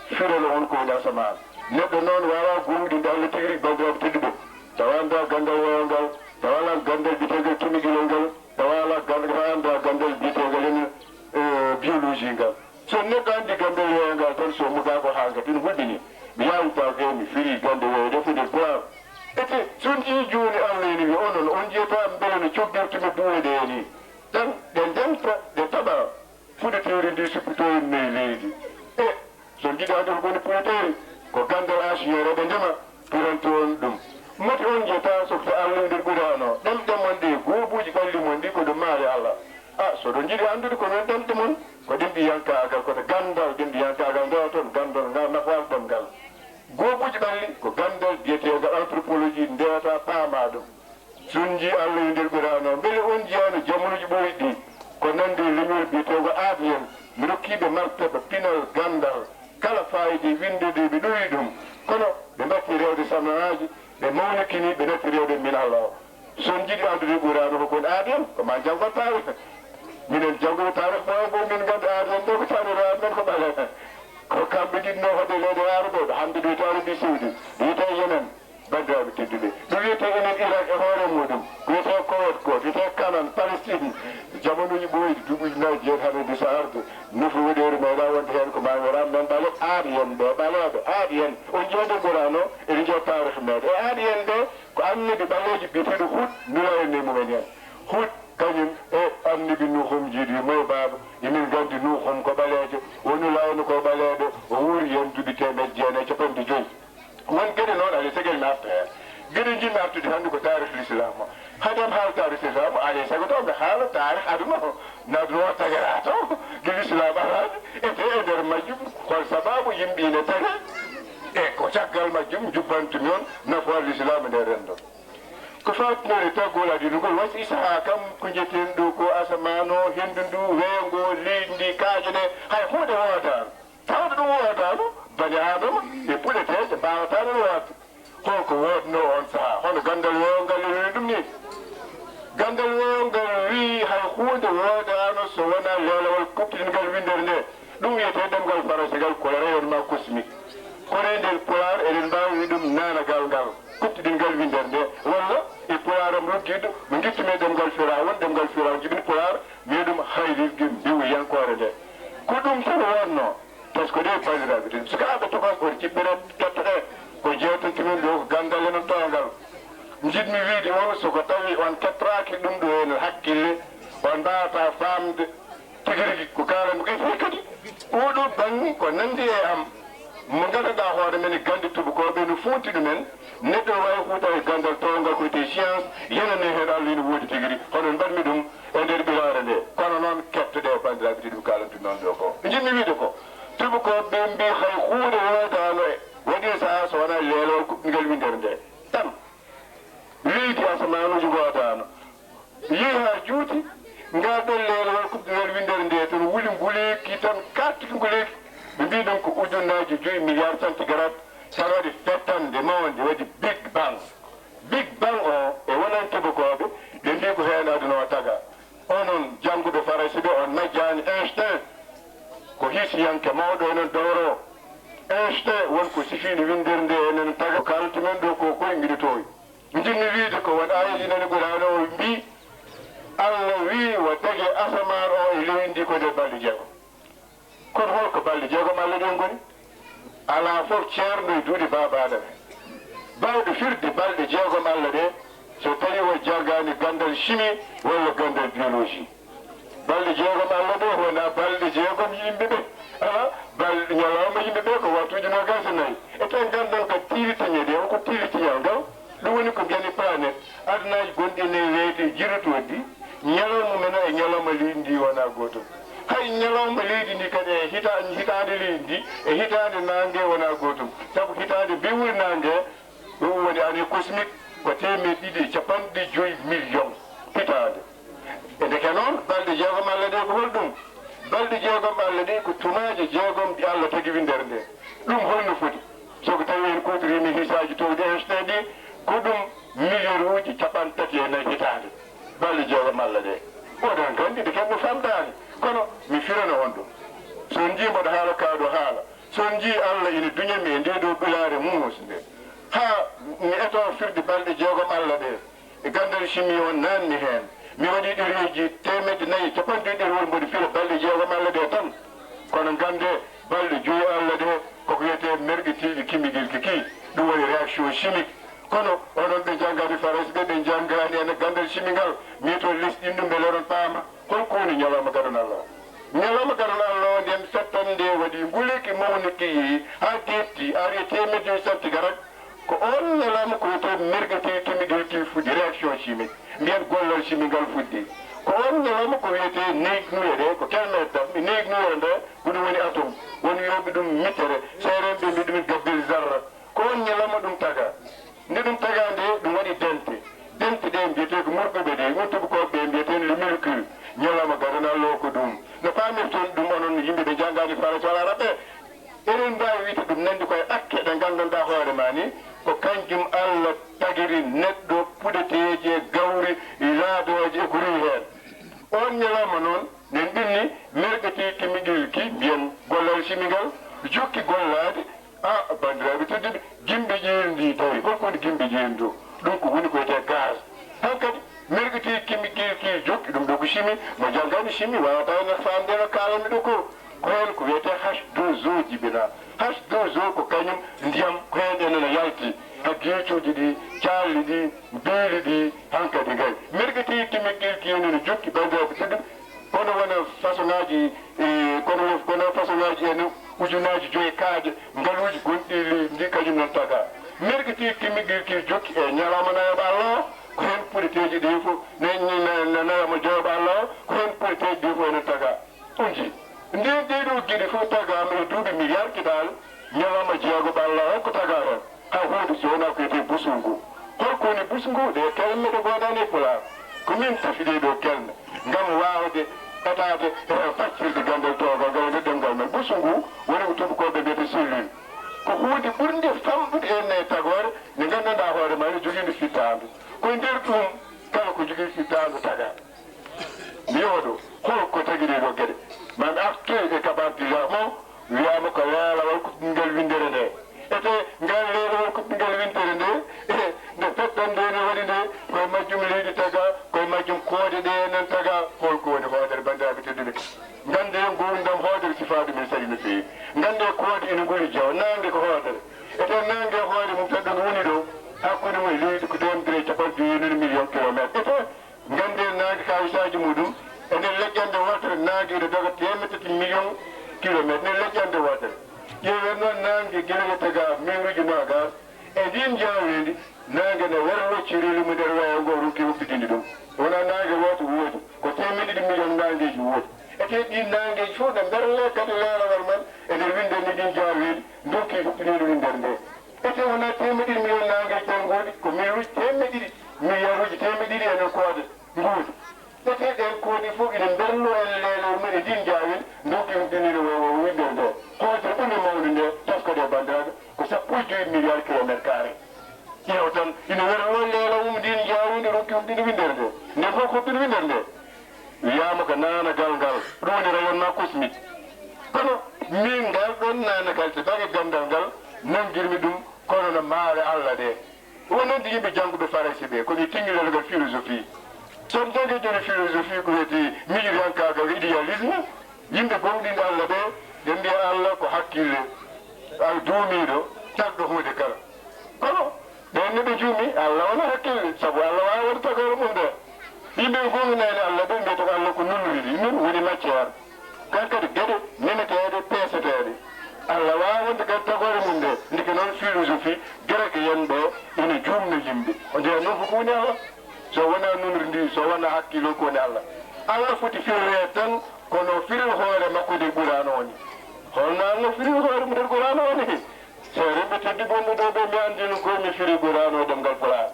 firano on ko da sama neddo non wawa gumdi dal tigri bandiraɓe tedduɓe tawanda gandal woyongal tawala gandal bitego tumigilol ngal tawala gandal bitego len biologie ngal so neddo andi gandal woyongal tan so muga ko hanga tin huddini mi yawta ko mi firi gandal woyo defude plan ete sun i joni Allah ni onon on jeta mbele no coggertuɓe buwede ni tan ɗe ndemta ɗe taɓa fude teori ndi suppitoye nayi leydi e so jiɗa ɗum koni puleteri ko gandal asiyere ɓe ndema puranto on ɗum mati on jeta sokto Allah nder ɓurano ɗemɗe mon ɗi goobuji ɓalli mon ɗi ko ɗum maare Allah a soɗo jiɗi andude ko men ɗemɗe mon ko ɗimɗi yankagal koto gandal ɗimɗi yankagal ndewa toon gandal ngal nafalton ngal goobuji ɓalli ko gandal biyetegal anthropologie ndewata paama ɗum sunji Allah nder ɓurano beele on jiyano jamonuji ɓoyi ɗi ko nande leñol biyetego ADN mi rokkiɓe martaba pinal gandal kala fayidi windede ɓe ɗoyi ɗum kono ɓe mbatti rewde samnanaji ɓe mawnikini ɓe natti rewde min Allah o son jiɗi andude ɓurano ko kon ADN ko ma janggo tarih minen janggo tarih bo min ganda ADN ɗo ko taniraɗ men ko ɓale ko kamɓe ɗinno hoɗe leyde yaruɓeɓe hande ɗo tawre mbi sawdi wiyete Yemen bandiraɓe tedduɓe ɗum wiyete enen Irak e hoore muɗum wiyete Koweït ko wiyete Kanan Palestine jamonuji ɓoyɗi duuɓuji nayi jeet hande so arde nufu woɗeri meeɗa wonde hen ko mami waran men ɓale ADN ɓe ɓaleɓe ADN on jeede ɓurano eɗe jeeya tarih meɗe e ADN ɓe ko annibi ɓaleji biyeteɗo Hut nulayenne mumen hen Hut kañum e annibi Nuhum jiiɗi moye baba emin gandi Nuhum ko ɓalejo woni layno ko ɓaleɗo o wuuri hen duuɓi 1,450 won gueɗe noon alay sagel nafta hen gueɗe jinmi artude hannde ko tarih l'islam o hadam haala tarih l'islam o alay sago to ɓe haala tarih aduna o naduno tagara to guel islam alade ete e nder majjum hol sababu yimɓe ine taga e ko caggal majjum jubbantumi on nafoore l'islam nde rendo ko fatinore taggol adina ngol wasi saha kam ko jeten ɗo ko asamano hendu ndu weyngo leydi ndi kaaje ɗe hay hunde wodano tawde ɗum wodano bani adama e puɗeteje mbawatano wodde holko wodno on saha hono gandal weyongal wi ɗum ni gandal weyongal wi hay hunde wodano so wona lelawol kuptingal windere nde ɗum wiyete ɗemgal français gal ko rayonnement cosmique kono e nder pulaar eɗen mbawi wi ɗum nanagal ngal kuptidingal windere nde walla e pulaaram luggiɗo mo guittumi ɗemgal firawon ɗemgal firawon jibini pulaar wi ɗum haylirgue mbiwyankore nde ko ɗum tan wonno par ce que ɗe bandiraɓe ten sukaɓe tokos koto ciɓɓere kettoɗe ko jewtantimin ɗo ko gandal enen togal jiɗmi wiide on soko tawi on kettoraki ɗum ɗo enen hakkille on mbawata famde tigui rigui ko kalanmi ko fof kadi oɗo banggue ko nandi e am mo ganduɗa hoore men e gande tubakoɓe no fonti ɗumen neɗɗo wawi huuta e gandal towngal ko wiyete science yenane hen Allah ina woodi tigui rigui hono mbaɗmi ɗum e nder ɓirare nde kono noon kettoɗe bandiraɓe tiɗi ɗum kalantu noon ɗo ko jiɗmi wiide ko tubakoɓe mbi hay hunde wodano e waɗi saha so wona lelowol kuɓɓingal windere nde tan leydi asamanuji godano yeehi ha juuti ngalɗon lelowol kuɓɓingal windere nde tan wuli nguleki tan kattiki nguleki ɓe mbi ɗum ko ujunnaji 5 milliard centigrade tan waɗi fettande mawde waɗi big bang o e wonan tubakoɓe ɓe mbi ko hen aduna o taga onon jangguɓe français ɓe on majjani Einstein ko hisiyanke mawɗo enen dowro Einstein wonko sifino windere nde enen taga kalti men ɗo ko koye mbiɗotoyi jinmi wiide ko won ayelinani ɓurano o mbi Allah wi wo tagi asaman o e leydi ko nde balɗe jeegom kono holko balɗe jeegom Allah ɗen goni ala fof ceerno e duuɗi babaɗa ɓe bawɗe firde balɗe jeegom Allah ɗe so tawi o jargani gandal chimie walla gandal biologie balɗe jeegom Allah ɗe wona balɗe jeegom yimɓeɓe ala balɗe ñalawma yimɓeɓe ko wattuji 24 e tan gandal ka tiritañede o ko tiritiñal ngal ɗum woni ko mbiyani planète adunaji gonɗi ne weyde jirotoɗi ñalawma men e ñalawma leydi ndi wona gotum hay ñalawma leydi ndi kadi e hitande leydi ndi e hitande nangue wona gotum saabu hitande bewuri nangue ɗum woni année cosmique ko 250 millions hitande e ndeke noon balɗe jeegom Allah ɗe ko holɗum balɗe jeegom Allah ɗe ko tumaje jeegom ɗi Allah tagi windere nde ɗum holno foti soko tawi en kutorimi hisaji towde Einstein ɗi ko ɗum milliard uji 34 hitande balɗe jeegom Allah ɗe oɗon gandi de kamɓe famdani kono mi firana on ɗum so jimboɗo haala kaɗo haala sonji Allah ina dunya mi nde do bulare musde ha mi eto firdi balde jogom Allah de e gandal shimi won nan ni hen mi wadi dereji temedde nayi capande wol modi fira balde jogom Allah de tan kono gande balde jo Allah de ko yete mergiti kimigil kiki dum woni réaction chimique kono onon be jangadi faras be jangani en gandal chimigal mi to lisdi dum be loron paama ko ni nyalama gadan Allah nyalama gadan Allah dem sattande wadi nguleki mawniki ha tetti ari temedde satti garat ko on nyalama ko to mergiti kimigil ki fudi réaction chimique mbiyen gollal chimigal fuddi ko on nyalama ko yete neig nuede ko kelmeta neig nuede ko dum woni atom woni yobe dum mitere serembe mbi dum gabbil zarra ko on nyalama dum taga nde dum tagaande dum woni dente de mbiyete ko morɓeɓe de wontuɓe ko ɓe mbiyeten le molécule ñalama gadana lo ko ɗum no pamirton ɗum onon yimɓe ɓe janngani faras wala raɓe eɗen mbawi wiide ɗum nandi koye akke ɗe gandanɗa hoore ma ni ko kanjum Allah tagiri neɗɗo puɗeteji e gawri laadoji e ko rewi hen on ñalama noon nen ɓinni merɓeti kimiɗil ki mbiyen gollal simigal jokki gollade bandiraɓe tedduɓe gimɓe jeendi tawi holko woni gimɓe jeendi ɗo ɗum ko woni koyete gaz han kadi mergiti kimi ki jokki ɗum ɗo ko chimi mo janggani chimi wawata ene famde no kalanmi ɗo ko hen ko wiyete H2O jibina H2O ko kañum ndiyam ko hen enene yalti ha geecoji ɗi calli ɗi beeli ɗi han kadi gay mergiti kimi ki nene jokki bandiraɓe tedduɓe kono wona façon ngaji kono façon ngaji ene ujunaji joyi kaaje ngaluji gonɗi ndi kañum non taga mergiti kimigil ki jokki e ñalama nayoɓa Allah ko hen puɗeteji ɗi fof nayama joyoɓa Allah ko hen puɗeteji ɗi fof enen taga unji nde ɗeɗo gueɗe fof tagama e duuɓi milliard kiɗal ñalama jeegoɓa Allah on ko taga hen ha hunde so wona ko yete busungu holko woni busungu ɗe kelme ɗe goɗani e pulaar ko min tafiɗe ɗo kelme ngam wawde etade faccirde gandal togal ngal nde ɗemgal men busungu woni ko tubakoɓe mbiyete cellule ko hunde ɓurde famɗude en e tagore nde gandanɗa hoore ma ne joguinde fittadu koye nder ɗum kala ko jogui fittadu taga mi yoɗo holko taguiɗe ɗo gueɗe mami artu e kabardillah mo wiyama ko leelawal ko ɓinguel windere nde ete ngal leelawal ko ɓinguel windere nde nde fettan nde ne waɗi nde koye majjum leydi taga koye majjum koode ɗe enen taga holko woni hoodere bandiraɓe tedduɓe gande gurdam hoodere sifade men sali no feewi gande koode ene guri jaw nangue ko hoodere eten nangue hoore mum tan ɗon woni ɗo hakkude mum leydi ko 250 million kilométre ete gande nangue kawisaji muɗum e nder leƴƴande wotere nangue ene doga 3 million kilométre nder leƴƴande wotere ƴeewen noon nangue gueɗe taga miruji nogas e ndin jawlendi nangue ne werlo cirilimu nder waya ngo runki huɓɓitinde ɗum wona nangue woto woodi ko 2 million nangueji woodi ete ɗi nangueji fof ne berle kadi leelawal man e nder winde ni ɗin jawlendi dokki huɓɓinide windere nde ete wona 2 million nangueji tan goodi ko miruji 2 milliard uji 2 enen koode nguudi ete ɗen koodi fof ine berlo en leelawal men e ɗin jawel dokki huɓɓinide windere nde hoodere ɓuri mawde nde taskode e bandiraɓe ko 1.5 milliard kilométre carré ƴeew tan ina werlo leelaw mum ndin jawunde rokki huɓɓinde windere nde nde fof ko huɓɓinde windere nde wiyama ko nanagal ngal ɗum woni rayonnement cosmique kono min ngal ɗon nanagal so dañe gandal ngal nanguirmi ɗum kono no maawe Allah ɗe wonande yimɓe jangguɓe farasi ɓe kono tinguirel ngal philosophie son jangue joni philosophie ko wiyete miñiriyankagal idéalisme yimɓe gonɗinɗo Allah ɓe ɓe mbiya Allah ko hakkille duumiɗo tagɗo hunde kala kono ɓen ne ɓe juumi Allah wona hakkille saabu Allah wawa waɗa tagore mum nde yimɓe gonginani Allah ɓe mbiyata ko Allah ko nulliri nun woni matiére kan kadi gueɗe nemeteɗe peeseteɗe Allah wawa wonde kadi tagore mum nde ndeke noon philosophie greke yen ɓe ene jumno yimɓe o ndeya noon koko woni Allah so wona nunri ndi so wona hakkilo ko woni Allah Allah foti firre tan kono firil hoore makko nde ɓurano woni holno Allah firil hoore mu nder ɓurano woni so remɓe teddi bonɗo ɗo ɓe mi andino komi firi ɓurano ɗemgal pulaar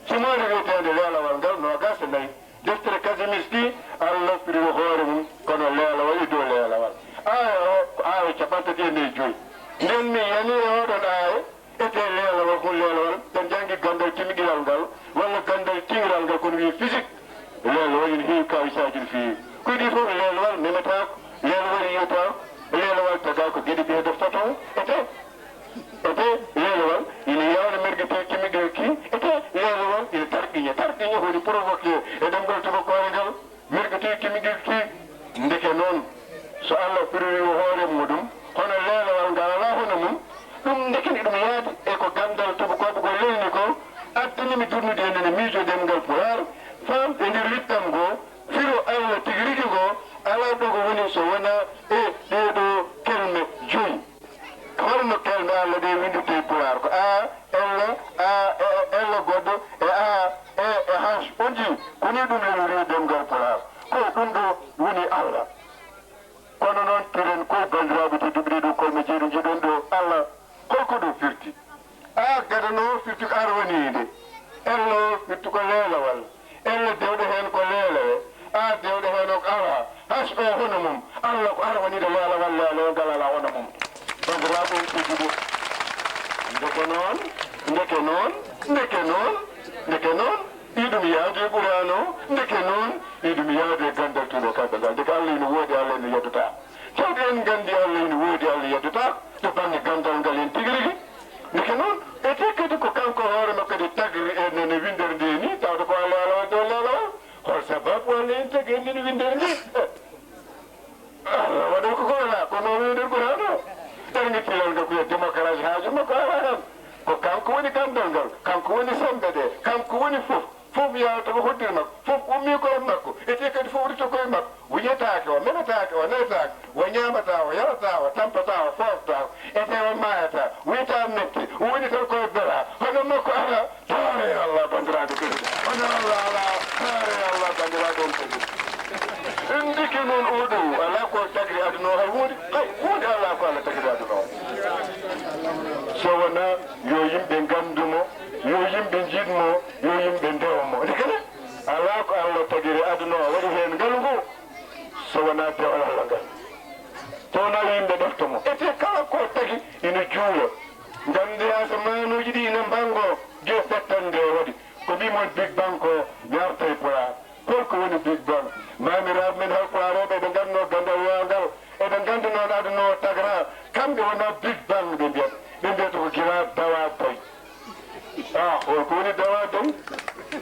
simoni wiyetede leelawal ngal no gasa nayyi deftere kasimiski Allah firil hoore mum kono leelawal e dow leelawal aya o ko aawa 34 nden mi yani e oɗon aaye ete leelawal ko leelawal ɓen jangi gandal timiɗiral ngal walla gandal tingiral ngal kono wi physique leelawal ene heewi kawisaji no feewi koyɗi fof leelawal memetako leelawal yiyata leelawal taga ko gueɗe ɓeeɗo foto e ete yelewal ina yawna mergete kimigel ki ete yelewal ina tarqinya hodi provoquer e demgal to ko ngal mergete kimigel ki ndeke non so Allah firi hoore mudum hono lelewal ngal ala hono mum dum ndeke dum yaade e ko gandal to ko ko lelni ko attini mi turnude ene mijo demgal purar fam e ndir littam go firo Allah tigirigi go ala dogo woni so wona e dedo kelme joyi horno kelme Allah de windite purar ko ella goddo e has oji koni dum lelori demgal purar ko dum do woni Allah kono non tiren ko bandiraɓe to dubriɗo kolme jeeɗo jiɗon ɗo Allah kolko ɗum firti gadano firti ko arwanide ello firti ko leelawal ello dewɗo hen ko leelawe dewɗo hen o ala has o hono mum Allah ko arwanide leelawal leelagal ala hono mum bandiraɓe ɓiɗuɗo ndeke noon iɗum yaade ɓurano ndeke noon iɗum yaade gandal tuɗo kaɓe ngal ndeke Allah ina woodi Allah ina yeddota tawde en gandi Allah ina woodi Allah yeddota to bange gandal ngal en tigi rigi ndeke noon ete kadi ko kanko hoore makko kadi tagri ene windere nde ni tawde ko Allah ala dow lelawal hol sababu Allah en tagi en windere nde Allah waɗa ko ala kono winder ɓurano ɗerni pilal ngal ko yo démocratie haaju makko ala hen ko kanko woni gandal ngal kanko woni sembe ɗe kanko woni fof yalta ko hoddir makko fof ummi koye makko ete kadi fof wurito koye makko wuñetake o menetake o netake o ñamata o yarata o tampata o fofta o ete o mayata wiyta metti woni tan koye bera hono makko ala taare Allah bandiraɓe kadi hono Allah ala taare Allah bandiraɓe on kadi en ndiki noon oɗo ala ko tagri aduna o hay hunde ala ko Allah tagri aduna o so wona yo yimɓe gandumo yo yimɓe jiɗmo yo yimɓe ndewmo ndekene ala ko Allah tagiri aduna o waɗi hen ngal ngu so wona dewal Allah ngal towna yimɓe ɗoftomo ete kala ko tagi ina juulo gandi asamanuji ɗi ina bango je fettande o waɗi ko mbimon big bang ko yarta e pulaar holko woni big bang mamiraɓe men halpularoɓe ɓe ganduno gandal yogal eɓe gandunoon aduna o tagra kamɓe wona big bang ɓe mbiyata ɓe mbiyata ko gila dawa boy holko woni dawa day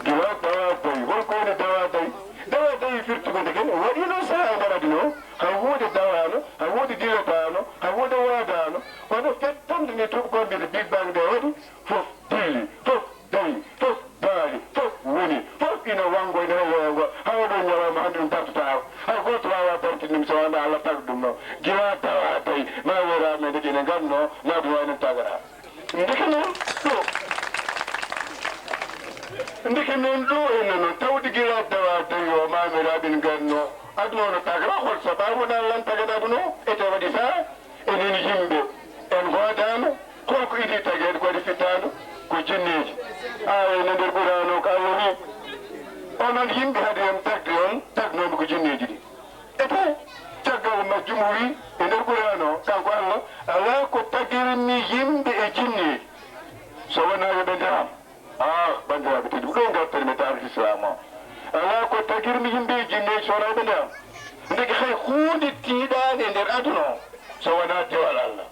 gila dawa day holko woni dawa day firtugo ndegen waɗino saha nder aduna o hay hunde dawano hay hunde dilatano hay hunde waadano wono fettande ni tubakoɓe mbiyata big bang nde waɗi fof dilli fof dayi fof baali fof woni fof ina wango ina hewongo hawaɗo ñawama hande ɗum dartotako hay goto wawa dartinim so wanda Allah tagɗum ɗum no gila dawa day ma weraɓe ndege ene ganno nawde waynen tagara ndeke noon ɗo ndeke noon ɗo ene noon tawde gila dawa day o mamiraɓe n ganno aduna ono tagra hol sababu na lan tagada aduna o ete waɗi sa enen yimɓe en godano holko idi taguede ko waɗi fittano ko jinneji ene nder ɓurano ko Allah wi onon yimɓe haade hen tagde on tagnoɓe ko jinneji ɗi ete caggal majjumo wi e nder ɓurano kanko Allah ala ko tagirni yimɓe e jinneji so wona yoɓe nderam bandiraɓe tedi ɗo gartani mi taarif islam o ala ko tagirmi yimɓe e jinneji so wona yoɓe nderam ndeke hay hunde tiiɗade e nder aduna o so wona dewal Allah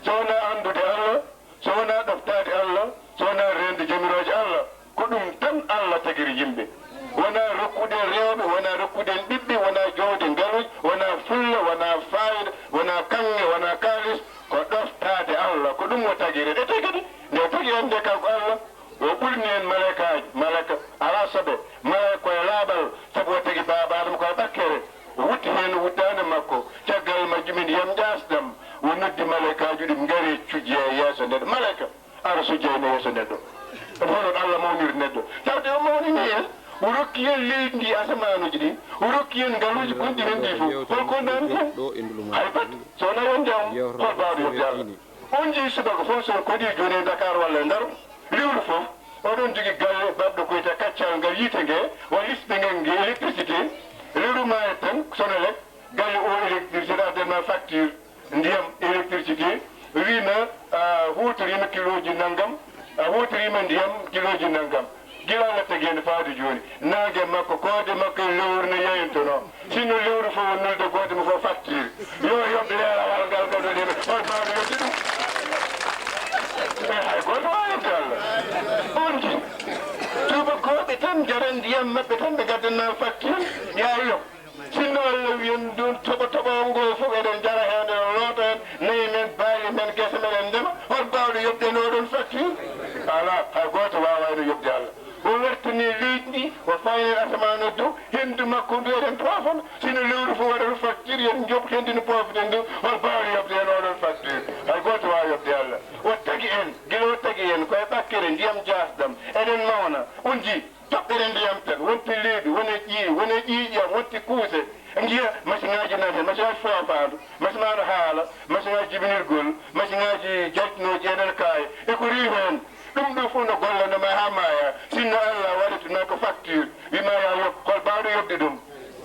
so wona andude Allah so wona ɗoftade Allah so wona rende jamiroje Allah ko ɗum tan Allah tagiri yimɓe wona rokkude rewɓe wona rokkude ɓiɓɓe wona jowde ngaluji wona fulla wona fayida wona kange wona kalis ko ɗoftade Allah ko ɗum o tagiri ete kadi nde tagi en nde kanko Allah o ɓurni en malaikaji malaika ala soɓe malaika koye laaɓal saabu o tagi baba adama koye ɓakkere o wutti hen wuddade makko caggal majjumin yam jasɗam o noddi malaikaji ɗum gaari cujje e yeeso neɗɗo malaika ara sujjeyno yeeso neɗɗo ɗum honon Allah mawniri neɗɗo tawde o mawnini en o rokki hen leydi ndi asamanuji ɗi o rokki hen ngaluji gonɗi hen ɗi fof holko nani hen hay bat so wona yon jam hol bawɗo yobde Allah on jeeyi subaka fof son koɗi joni e Dakar walla e Ndar lewru fof oɗon jogui galle babɗo koyta kaccal ngal yiite ngue walla hisde ngel ngue électricité lewru mayet tan Senelec galle o électricité addanma facture ndiyam électricité wima hutorima kiloji naggam hutorima ndiyam kiloji naggam gila Allah tagi hen faade joni nangue makko koode makko lewru no yeyintono sinno lewru fof nulde goto mo fof facture yo yoɓe leerawal ngal gaɗoɗen on bawɗo yodde ɗum tan jaran ndiyam maɓɓe tan ɓe gaddana facture yayo sinno Allah wiyen ɗum toɓo ngo fof eɗen jara hen eɗen loota hen nayi men baali men gese meɗen ndema hol mbawɗo yobde oɗon facture ala hay goto wawano yobde Allah o wertani leydi ndi o fayni asamane dow hendu makko ndu eɗen toofana sino lewru fof waɗata facture yen joɓ hendino pofden ndu hol mbawɗo yobde hen oɗon facture hay goto wawa yobde Allah o tagui en guila o tagui en koye ɓakkere ndiyam jasdam eɗen mawna on jii toɓɓere ndiyam tan wonti leydi wone ƴiiƴam wonti kuuse jiya machine ngaji nate machine ngaji fofandu machine ngaji haala machine ngaji jibinirgol machine ngaji jaltinoji enen kaye eko ri hen ɗum ɗo fof no gollanoma ha maya sinno Allah waɗatuna ko facture wima ya yob hol mbawɗo yobde ɗum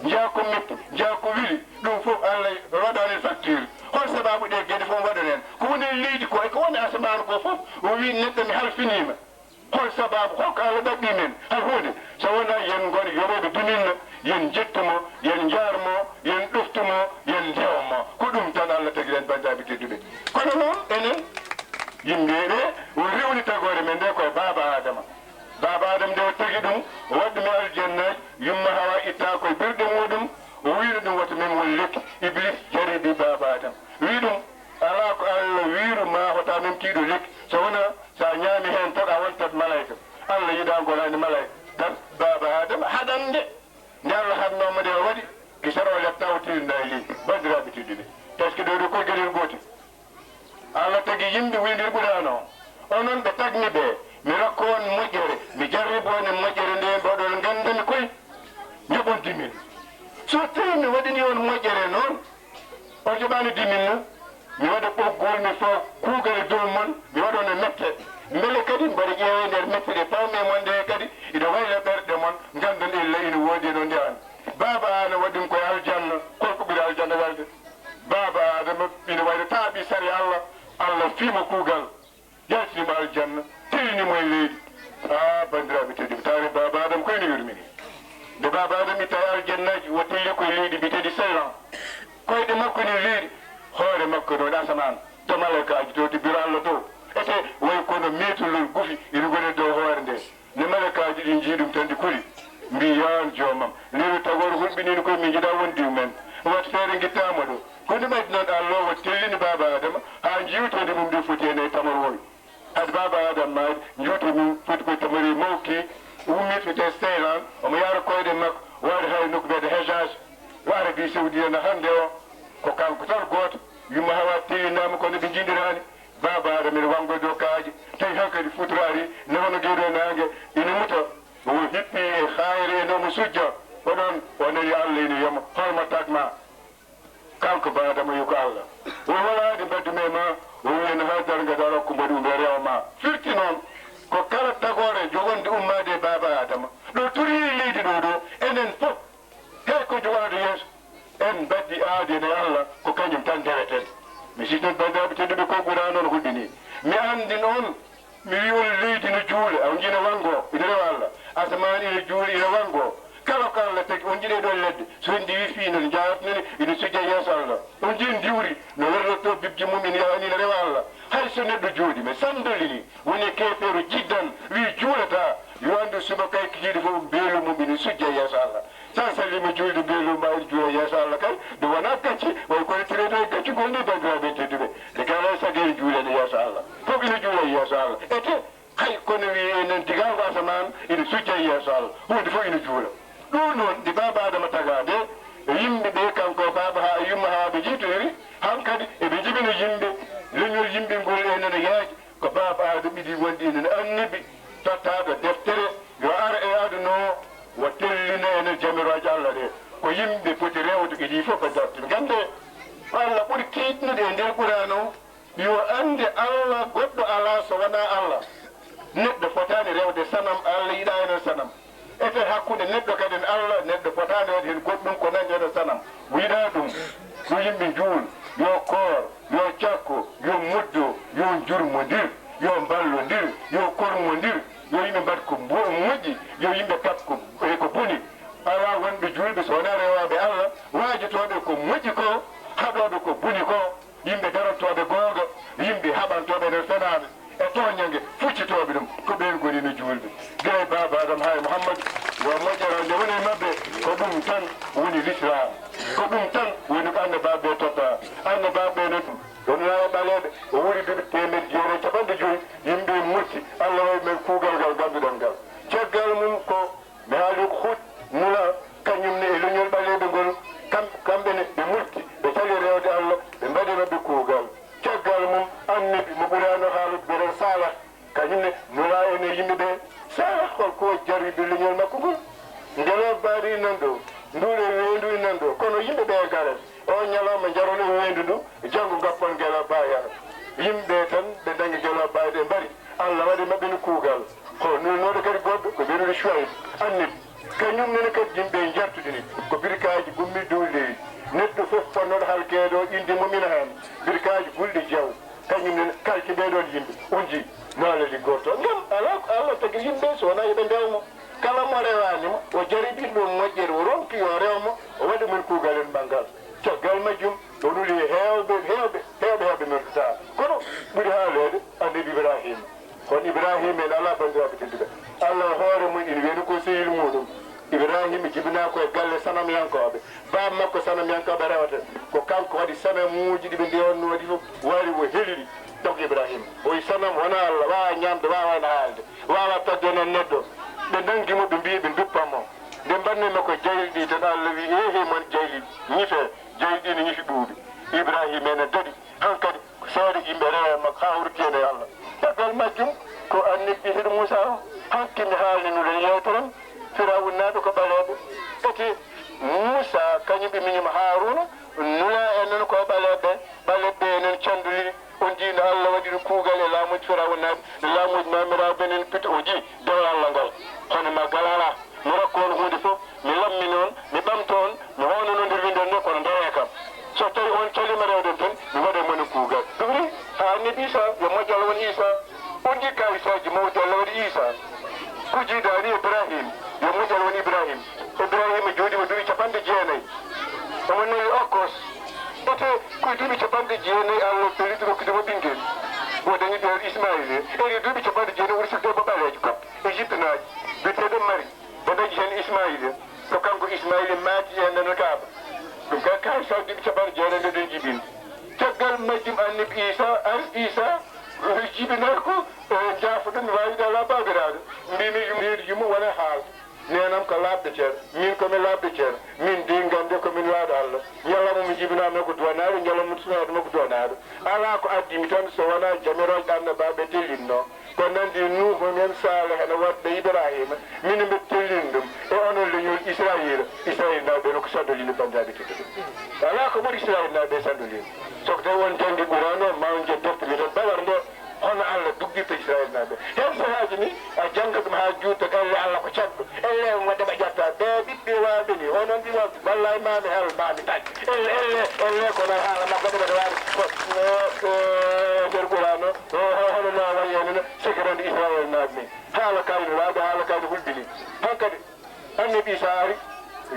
jeeya ko meppi jeeya ko wili ɗum fof Allah waɗani facture hol sababu ɗe gueɗe fof waɗan hen ko woni leydi ko eko woni asamanu ko fof o wi neɗɗo mi halfinima hol sababu holko Allah ɗaɓɓi men hay hunde so wona yen gon yoɓoɓe duninno yen jettumo yen jarmo yen ɗoftumo yen ndewmo ko ɗum tan Allah tagui en bandiraɓe tedduɓe kono noon enen yimɓeɓe o rewni tagore men nde koye baba adama nde o tagui ɗum o waɗɗumi aljannaji yumma hawa itta koye birɗe muɗum o wiino ɗum wata min won lekki iblis jaribi baba adama wi ɗum ala ko Allah wiiru ma hota min kiiɗo lekki so wona sa ñaami hen tan a wontat malayka Allah yiɗa golani malayka tan baba adama haɗande nde Allah haɗnoma nde o waɗi kisarole tawtirnda e leydi bandiraɓe tedduɓe par ce que ɗo koye gueɗel gotel Allah tagui yimɓe windirɓuɗano onon ɓe tagni ɓe mi rokko on moƴƴere mi jarribo on e moƴƴere nde mboɗon gandami koye joɓon dimin so tawi mi waɗini on moƴƴere noon o joɓani diminno mi waɗa ɓoggol mi fo kuugale dow mon mi waɗone mette beele kadi mbaɗa ƴeewe nder mette ɗe pawme mon nde kadi iɗa wayla ɓerɗe mon gandon illa ina woodi no ndewani baba ana waɗɗum koye aljanna holko ɓuuri aljanna walde baba adama ina wayno taaɓi sari Allah fiima kuugal jaltinimo aljanna teynimo e leydi bandiraɓe tedduɓe tawni baba adama koyno yurmini nde baba adama itta e aljannaji o telli koye leydi mbiteɗi seylan koyɗe makko ne leydi hoore makko ɗo asaman to malakaji to to biro Allah to ete way kono metolol gufi ina goni dow hoore nde ne malakaji ɗi jiiɗum tan ɗi kuli mbi yon jomam lewi tagoro hulɓinino koye min jiiɗa wondi men wata feere guittama ɗo kono ɓaydi noon Allah o tellini baba adama ha jiwtode mum ndi foti ene tamar woy hade baba adama maɗi jiwto mum foti koye tamari mawki ummit fete seylan omo yara koyɗe makko waɗa hay nokku mbiyede hejage o Arabie Saoudite no hande o ko kanko tan goto yumma hawa teyinama kono ɓe jindirani baba adama ene wangoye dow kaaji tawi hankkadi futorari newono gueɗo nangue ina muta o hippi e hayre e nomo sujja oɗon o nani Allah ina yiyama holmo tagma kanko badama yo ko Allah o walade mbaddume ma o wiyeno ha darga daro ko mbaɗi ɓe rewma firti noon ko kala tagore jogonde ummade e baba adama ɗo turi leydi ɗo enen fof hay ko jogonade yeeso en mbaddi aadi ene Allah ko kañum tan dereten mi si noon bandiraɓe tedduɓe ko ɓuura noon huɗɗini mi andi noon mi wi on leydi no juule on jina wango ina rewa Allah asamani ina juule ina wango kala ko Allah tagi on jiiɗe ɗon ledde so en ndiwi fiino no jawatnene ina sujja yeeso Allah on jii diwri no werlotto bibji mum ina yahani ina rewa Allah hay so neɗɗo jooɗi mi sandolini woni kefeero jiddan wi juulata yo andu suba kay kijiɗi fof beelu mum ina sujja yeeso Allah sa sallima juulde beelu ma ina juula yeeso Allah kay ɗum wona gacci way koye traité gacci gonɗi bandiraɓe tedduɓe nde kala sagi ene juulede yeeso Allah fof ina juula yeeso Allah ete hay kono wi enen digango asaman ina sujja yeeso Allah hunde fof ina juula ɗum noon ɗi baba adama tagade yimɓe ɓe kanko baba ha yumma haɓe jiitori han kadi eɓe jibina yimɓe leñol yimɓe ngol enene yaaji ko baba adama ɗiɗi wonɗi enene annibi tottaɗo deftere yo ara e aduna o wo tellina enen jamiroji Allah ɗe ko yimɓe poti rewde ɗiɗi fof ko dartimi gande Allah ɓuuri tiɗnude e nder qur'an o yo ande Allah goɗɗo ala so wona Allah neɗɗo fotani rewde sanam Allah yiɗa enen sanam ete hakkude neɗɗo kadi en Allah neɗɗo fotani wadde hen goɗɗum ko nandi ene sanam wiɗa ɗum yo yimɓe juul yo koor yo cakko yo muddo yo jurmodir yo ballodir yo kormodir yo yimɓe mbat ko moƴƴi yo yimɓe pat ko boni ala wonɓe julɓe so wona rewaɓe Allah waajitoɓe ko moƴƴi ko haɗoɓe ko boni ko yimɓe darantoɓe gonga yimɓe haɓantoɓe nder fenaɓe e toññangue fuccitoɓe ɗum ko ɓen goni no julɓe gueɗe baba adam hay Mouhammad ɓuri temed jeere capanɗe joyi yimɓe murti allah wawi men kuugal ngal ganduɗen ngal caggal mum ko mi haali ko hut mula kañumne e leñol ɓaleɓe ngol kamɓene ɓe murti ɓe cali rewde allah ɓe mbaɗi mabɓe kuugal caggal mum annabi mo ɓurano haalude beren salah kañumne mula ene yimɓeɓe salah holko jarriɓe leñol makko ngol ngelo baari nan ɗo nduure wendu nan ɗo kono yimɓeɓe garat o ñalawma jarone wendu ndu janggo gappon ngela bayara yimɓe tan ɓe dañi gela bayde mbari allah waɗi mabɓe no kuugal ko nulnoɗo kadi goɗɗo ko wirude choyb annabi kañum nene kadi yimɓe jartudini ko birkaji gummi dow leydi neɗɗo fof fonnoɗo halkeeɗo inde mumina hen birkaji gulɗi jaw kañum nene kalki ɓeɗon yimɓe on jii noole liggorto ngam ala ko allah tagi yimɓe so wona yoɓe ndewmo kala mo rewanimo o jariɓin ɗum moƴƴere o ronki yo rewmo o waɗi men kuugal en ɓangal caggal majjum o ɗuli hewɓe noddata kono ɓuri haalede annabi ibrahima kono ibrahima en ala bandiraɓe tedduɓe allah hoore mum ina wiyani ko sehil muɗum ibrahima jibina ko e galle sanamyankoɓe bam makko sanamyankoɓe rewata ko kanko waɗi sanamuji ɗiɓe ndewannoɗi fof wari o heliɗi donc ibrahima oyi sanam wona allah wawa ñamde wawano haalde wawa tagde noon neɗɗo ɓe nangimo ɓe mbi ɓe duppamo nde mbannima ko jayli ɗi tan allah wi ehe mon jayli ñife jayli ɗi ne ñifi ɓuuɓi ibrahima ene daɗi hankkadi seeɗa yimɓe rewe makko ha wurtiyede allah caggal majjum ko annabi hiɗo moussa o hankkimi haalninuɗe yewtoran firawunnaɓe ko ɓaleɓe kati moussa kañum ɓe miñima haruna nula enen ko ɓaleɓe enen candolini on jiino allah waɗi ɗum kuugal e laamuji firawunnaɓe laamuji mamiraɓe enen pito o jii dow allah ngal hono ma galala mi rokko on hunde fof mi lammi noon mi ɓamto on mi hono no nder winden no kono ndewe kam so tawi on calima rewden tan mi waɗa moni kuugal ɗum ni ha annabi isa yo moƴƴo allah woni isa on ji kawisaji mawdi allah waɗi isa kujiida ani ibrahim yo moƴƴo allah woni ibrahima jooɗima duuɓi capanɗe jeenayyi omo nawi okkos ete koye duuɓi capanɗe jeenayyi allah pelliɗi rokkudemo ɓinguel o dañi ɗo ismaïl eri duuɓi capanɗe jeenayyi woni sirde baɓaleji kam égypte naji mbiyeteɗo mari o dañi hen ismaïl ko kanko ismaïl maati e nana kaaba ɗum ka kaysa duuɓi capanɗe jeenayyi nde ɗen jibini caggal majjum annabi isa jibinata ko jaafoɗo mi wawiɗe ala babiraɗo mbimi yumo wona haal nenam ko labde ceerno min komi labde ceerno min dingande komin laaɗo allah ñalawma mi jibinama ko duwanaɗo ñalawma sunaɗuma ko duwanaɗo ala ko addimi tan so wona jamiroje annabaɓe tellinno ko nandi nuuhu men sala hene wadde ibrahima min mbe tellini ɗum e onon leñol israil nawɓe no ko sandolini bandaɓe tedduɓe ala ko ɓuuri israil nawɓe sandolini soko tawi won janggue ɓurano ma on jet deftere tan bawar nde hono allah duggirta israil naɓe hen sahaji ni a jangga ɗum ha juutta galle allah ko cagɗo elle waddeɓe ƴetta ɓe ɓiɓɓe waɓe ni onon ɗi waɓe wallay mami hel mami tañ elle kono haala makko ɗeɓeɗe wawi nder ɓurano hono no wayenene sekirande israil naɓe ni haala kayno waɓe haala kayno hulɓini hankkadi annabi isa ari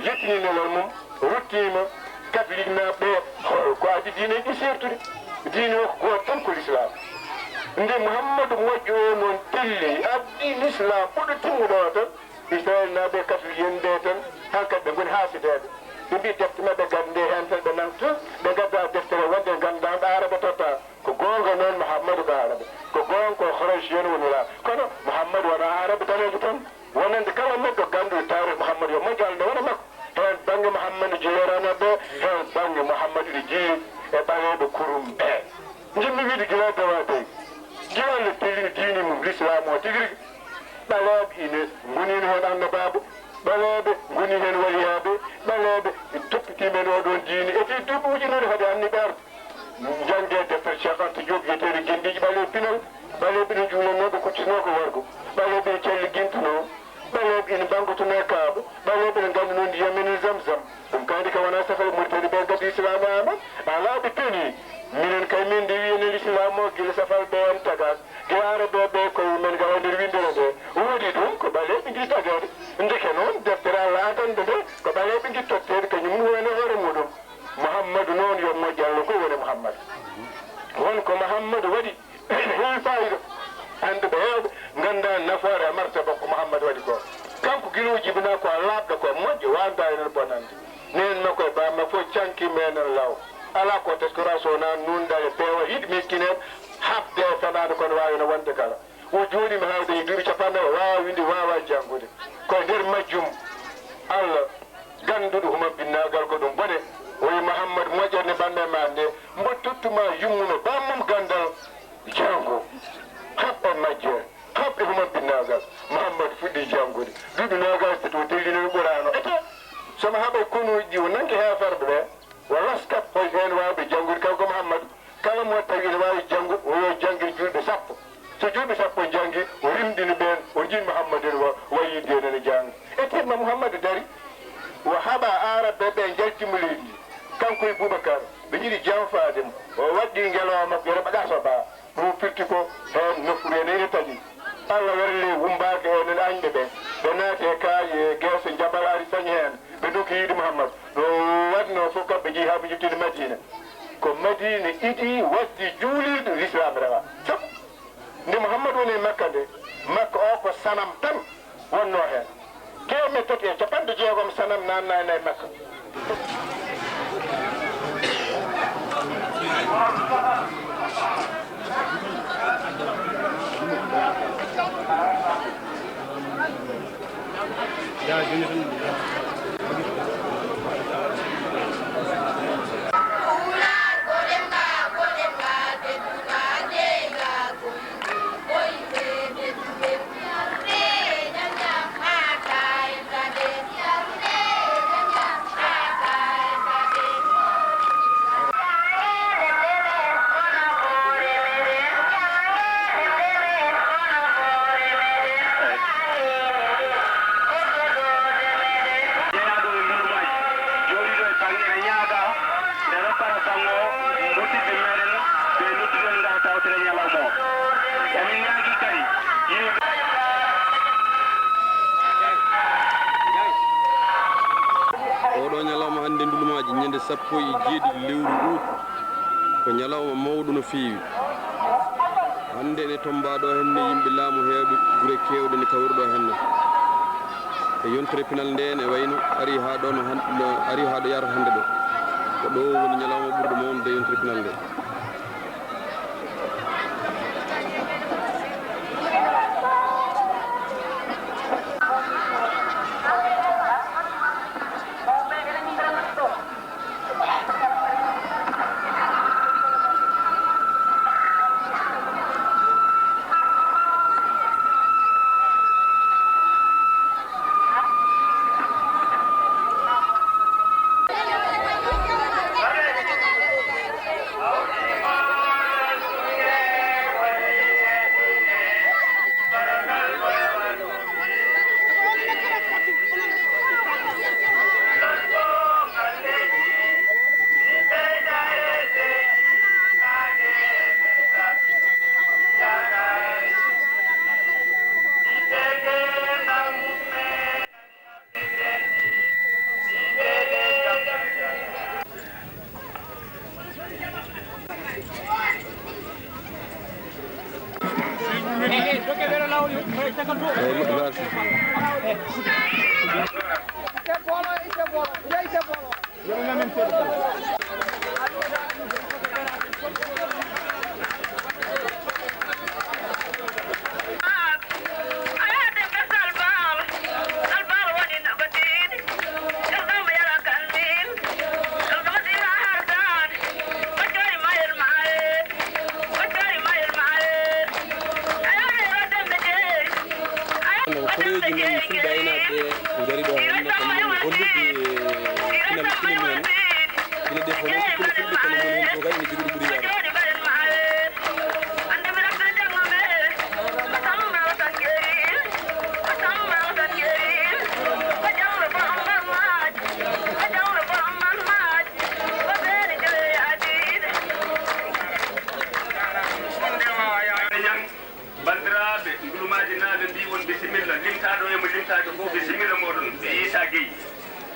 yettini nelal mum ruttima catholique naɓe ko adi diine ɗi sertude diine o ko goto tan ko l'islam nde mouhammadou moƴƴo o noon telli addi l'islam ɓuɗo timmuɗo tan israel naɓe catholique en ɓe tan hankkadi ɓe goni haasideɓe ɓe mbi defte mabɓe gande hen tan ɓe nanta ɓe gadda deftere wonde gandanɗo arabe totta ko gonga noon mouhammadou ko arabe ko gonga ko horogien woni la kono mouhammadou wona arabe danejo tan wonande kala neɗɗo ganduɗo tawre mouhammadou yo moƴƴo allah nde wona makko hen banggue mouhammadou jeerana ɓe hen banggue mouhammadou ɗi jeeri e ɓaleɓe kurum ɓe jimmi wiide gila dawa dey gilalle tellini diini mum l'islam o tigui rigui ɓaleɓe ine gonino hen annabaɓe ɓaleɓe goni hen waliyaɓe ɓaleɓe toppitimen oɗon diini ete duuɓi ujunere haade annabi arde jangde deftere Cheikh Anta Diop wiyeteɗo guendiɗi ɓaleɓe pinal ɓaleɓe ne juulanoɓe kuccitino ko wargo ɓaleɓe ne calli guintuno ɓaleɓe ene bangotono e kaaba ɓaleɓe ne ganduno ndiyam men zamzam ɗum kandi ka wona safare mauritani ɓe gaddi islam ama ala ɓe peni minen kay min nde wiyene l'islam o guila safal ɓe en tagat guila arabe ɓe koye men gawa nder windere nde woodi ɗum ko ɓaleɓe jiɗi tagade ndeke noon deftere allah adande nde ko ɓaleɓe jiɗi tottede kañum wone hoore muɗum mouhammadou noon yo moƴƴo allah ko woni mouhammadou wonko mouhammadou waɗi heewi fayida hande ɓe hewɓe ganda nafoore e martaba ko mouhammadou waɗi ko kanko guilo jibina ko laaɓɗo ko moƴƴo wanda enen bonande nen makko e bamma fof canki menen law ala ko teskora sowona nundal e peewa hiɗ miskineɓe habde fanade kono wawino wonde kala o joɗima hawde e duuɓi capanɗe wawinde wawa janggude koye nder majjum Allah ganduɗo huma binnagal ko ɗum bone oyi Mouhamadou moƴƴerne bande ma nde mbo tottuma yummuno bammum gandal jango haɓɓe majje haɓɓe huma binnagal Mouhamadou fuɗɗi jangude duuɓi nogas to tellino ɓurano ete somo haɓe konuji ɗi o nanki hefarɓe ɓe walla skap hoy hen wawɓe jangude kanko Mouhamadou kala mo tawi ne wawi jangu o yo janggue julɓe sappo so julɓe sappo jangi o rimɗini ɓen o jin Mouhamadou en wayide nene jangi e timma Mouhamadou dari o haɓa araɓe ɓe jaltimo leydi kanko e Boubacar ɓe jiiɗi janfade mo o waɗɗi ngelowa makko yo reɓa ɗato ba ɗum firti ko hen noffuru en ene tagui Allah warle wumbade enen añɓe ɓe ɓe naati e kaayi e guese jabal ari sañi hen ɓe dokki yiide Mouhamadou no waɗno fof kamɓe jeeyi haɓe jettide Madina ko Madina iɗi wasdi juuliɗo l'islam rewa fop nde Mouhamadou woni e Makka nde Makka o ko sanam tan wonno hen kewme tati e capanɗe jeegom sanam nannani e Makka sappo e jeeɗiɗi lewru août ko ñalawma mawɗo no feewi hande ne tombaɗo henne yimɓe laamu heewɓe gure kewɗe ne kawruɗo henne e yontere pinal nde ne wayno ari ha ɗo no ari ha ɗo yarata hande ɗo ko ɗo woni ñalawma ɓurɗo mawnude yontere pinal nde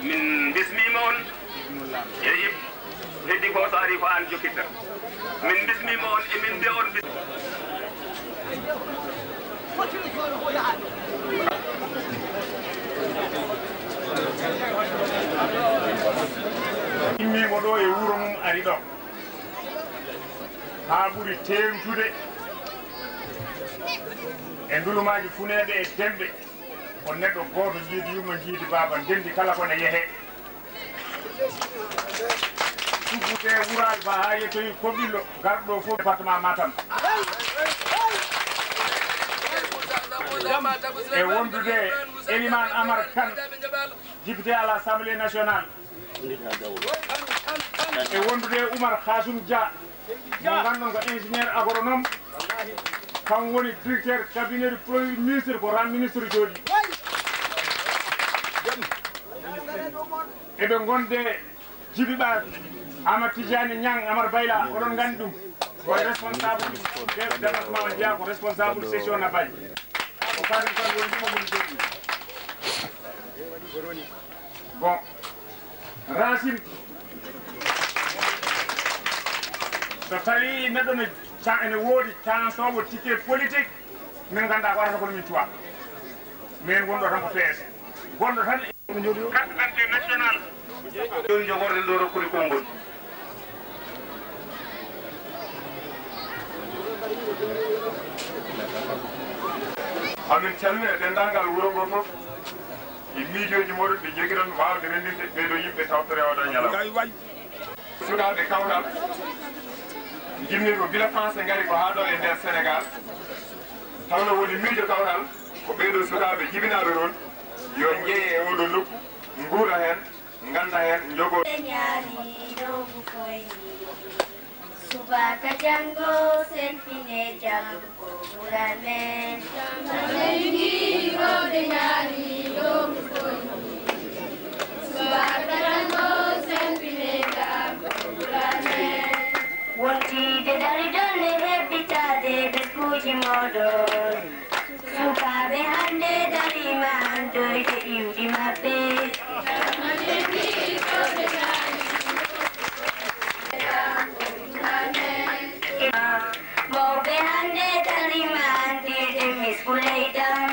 min bismima on e heddi ko so ari ko an jokkita min bismima on e min mbiya on immimo ɗo e wuro mum ari ɗo haa ɓuri teewtude e ndulumaji funeeɓe e demɓe ko neɗɗo gooto jiidi yumma jiidi baaba ndendi kala kone yehee subbute wuraji fa haa yettoyi Kobɓillo garɗo fof département Matam e wondude Elimane Amar Kane député à l'Assemblée nationale e wondude Oumar Khassoum Dia mo ganduɗon ko ingénieur agronome kam woni directeur cabinet du premier ministre ko ran ministre jooɗi eɓe gonde Djiby Ba Amadou Tidiane Niang Amar Bayla oɗon gandi ɗum ko responsable département Jeya ko responsable section Nabaji o kaɗum tan woni ɗum omoni jooɗi bon Racine so tawi neɗɗo ene woodi cansowo ticket politique min ganda ko warata kono min cuwa min wonɗo tan ko PS gonɗo tan carte d'identité national joni jogorde ɗo rokkude konngol amin calmina dendagal wuro ngo fof e miijoji moɗon ɓe jogiran wawde rendinde ɓeɗo yimɓe tawtore oɗo ñalawma sukaɓe kawgal jimmiɗo gila France ngari ko haa ɗo e nder Sénégal tawno woni miijo kawral ko ɓeeɗo sukaɓe jibinaɓe ɗon yo jeeye e oɗo nokku nguura hen ganda hen jogo subaka jango selfine jango ɓuran men subaka jango selfine jango ɓuran men wontide dari donne hebbitade ɓeskuji moɗon sukaɓe hande darima andoyde iwɗi maɓɓe mawɓe hande darima andirde miskuleydam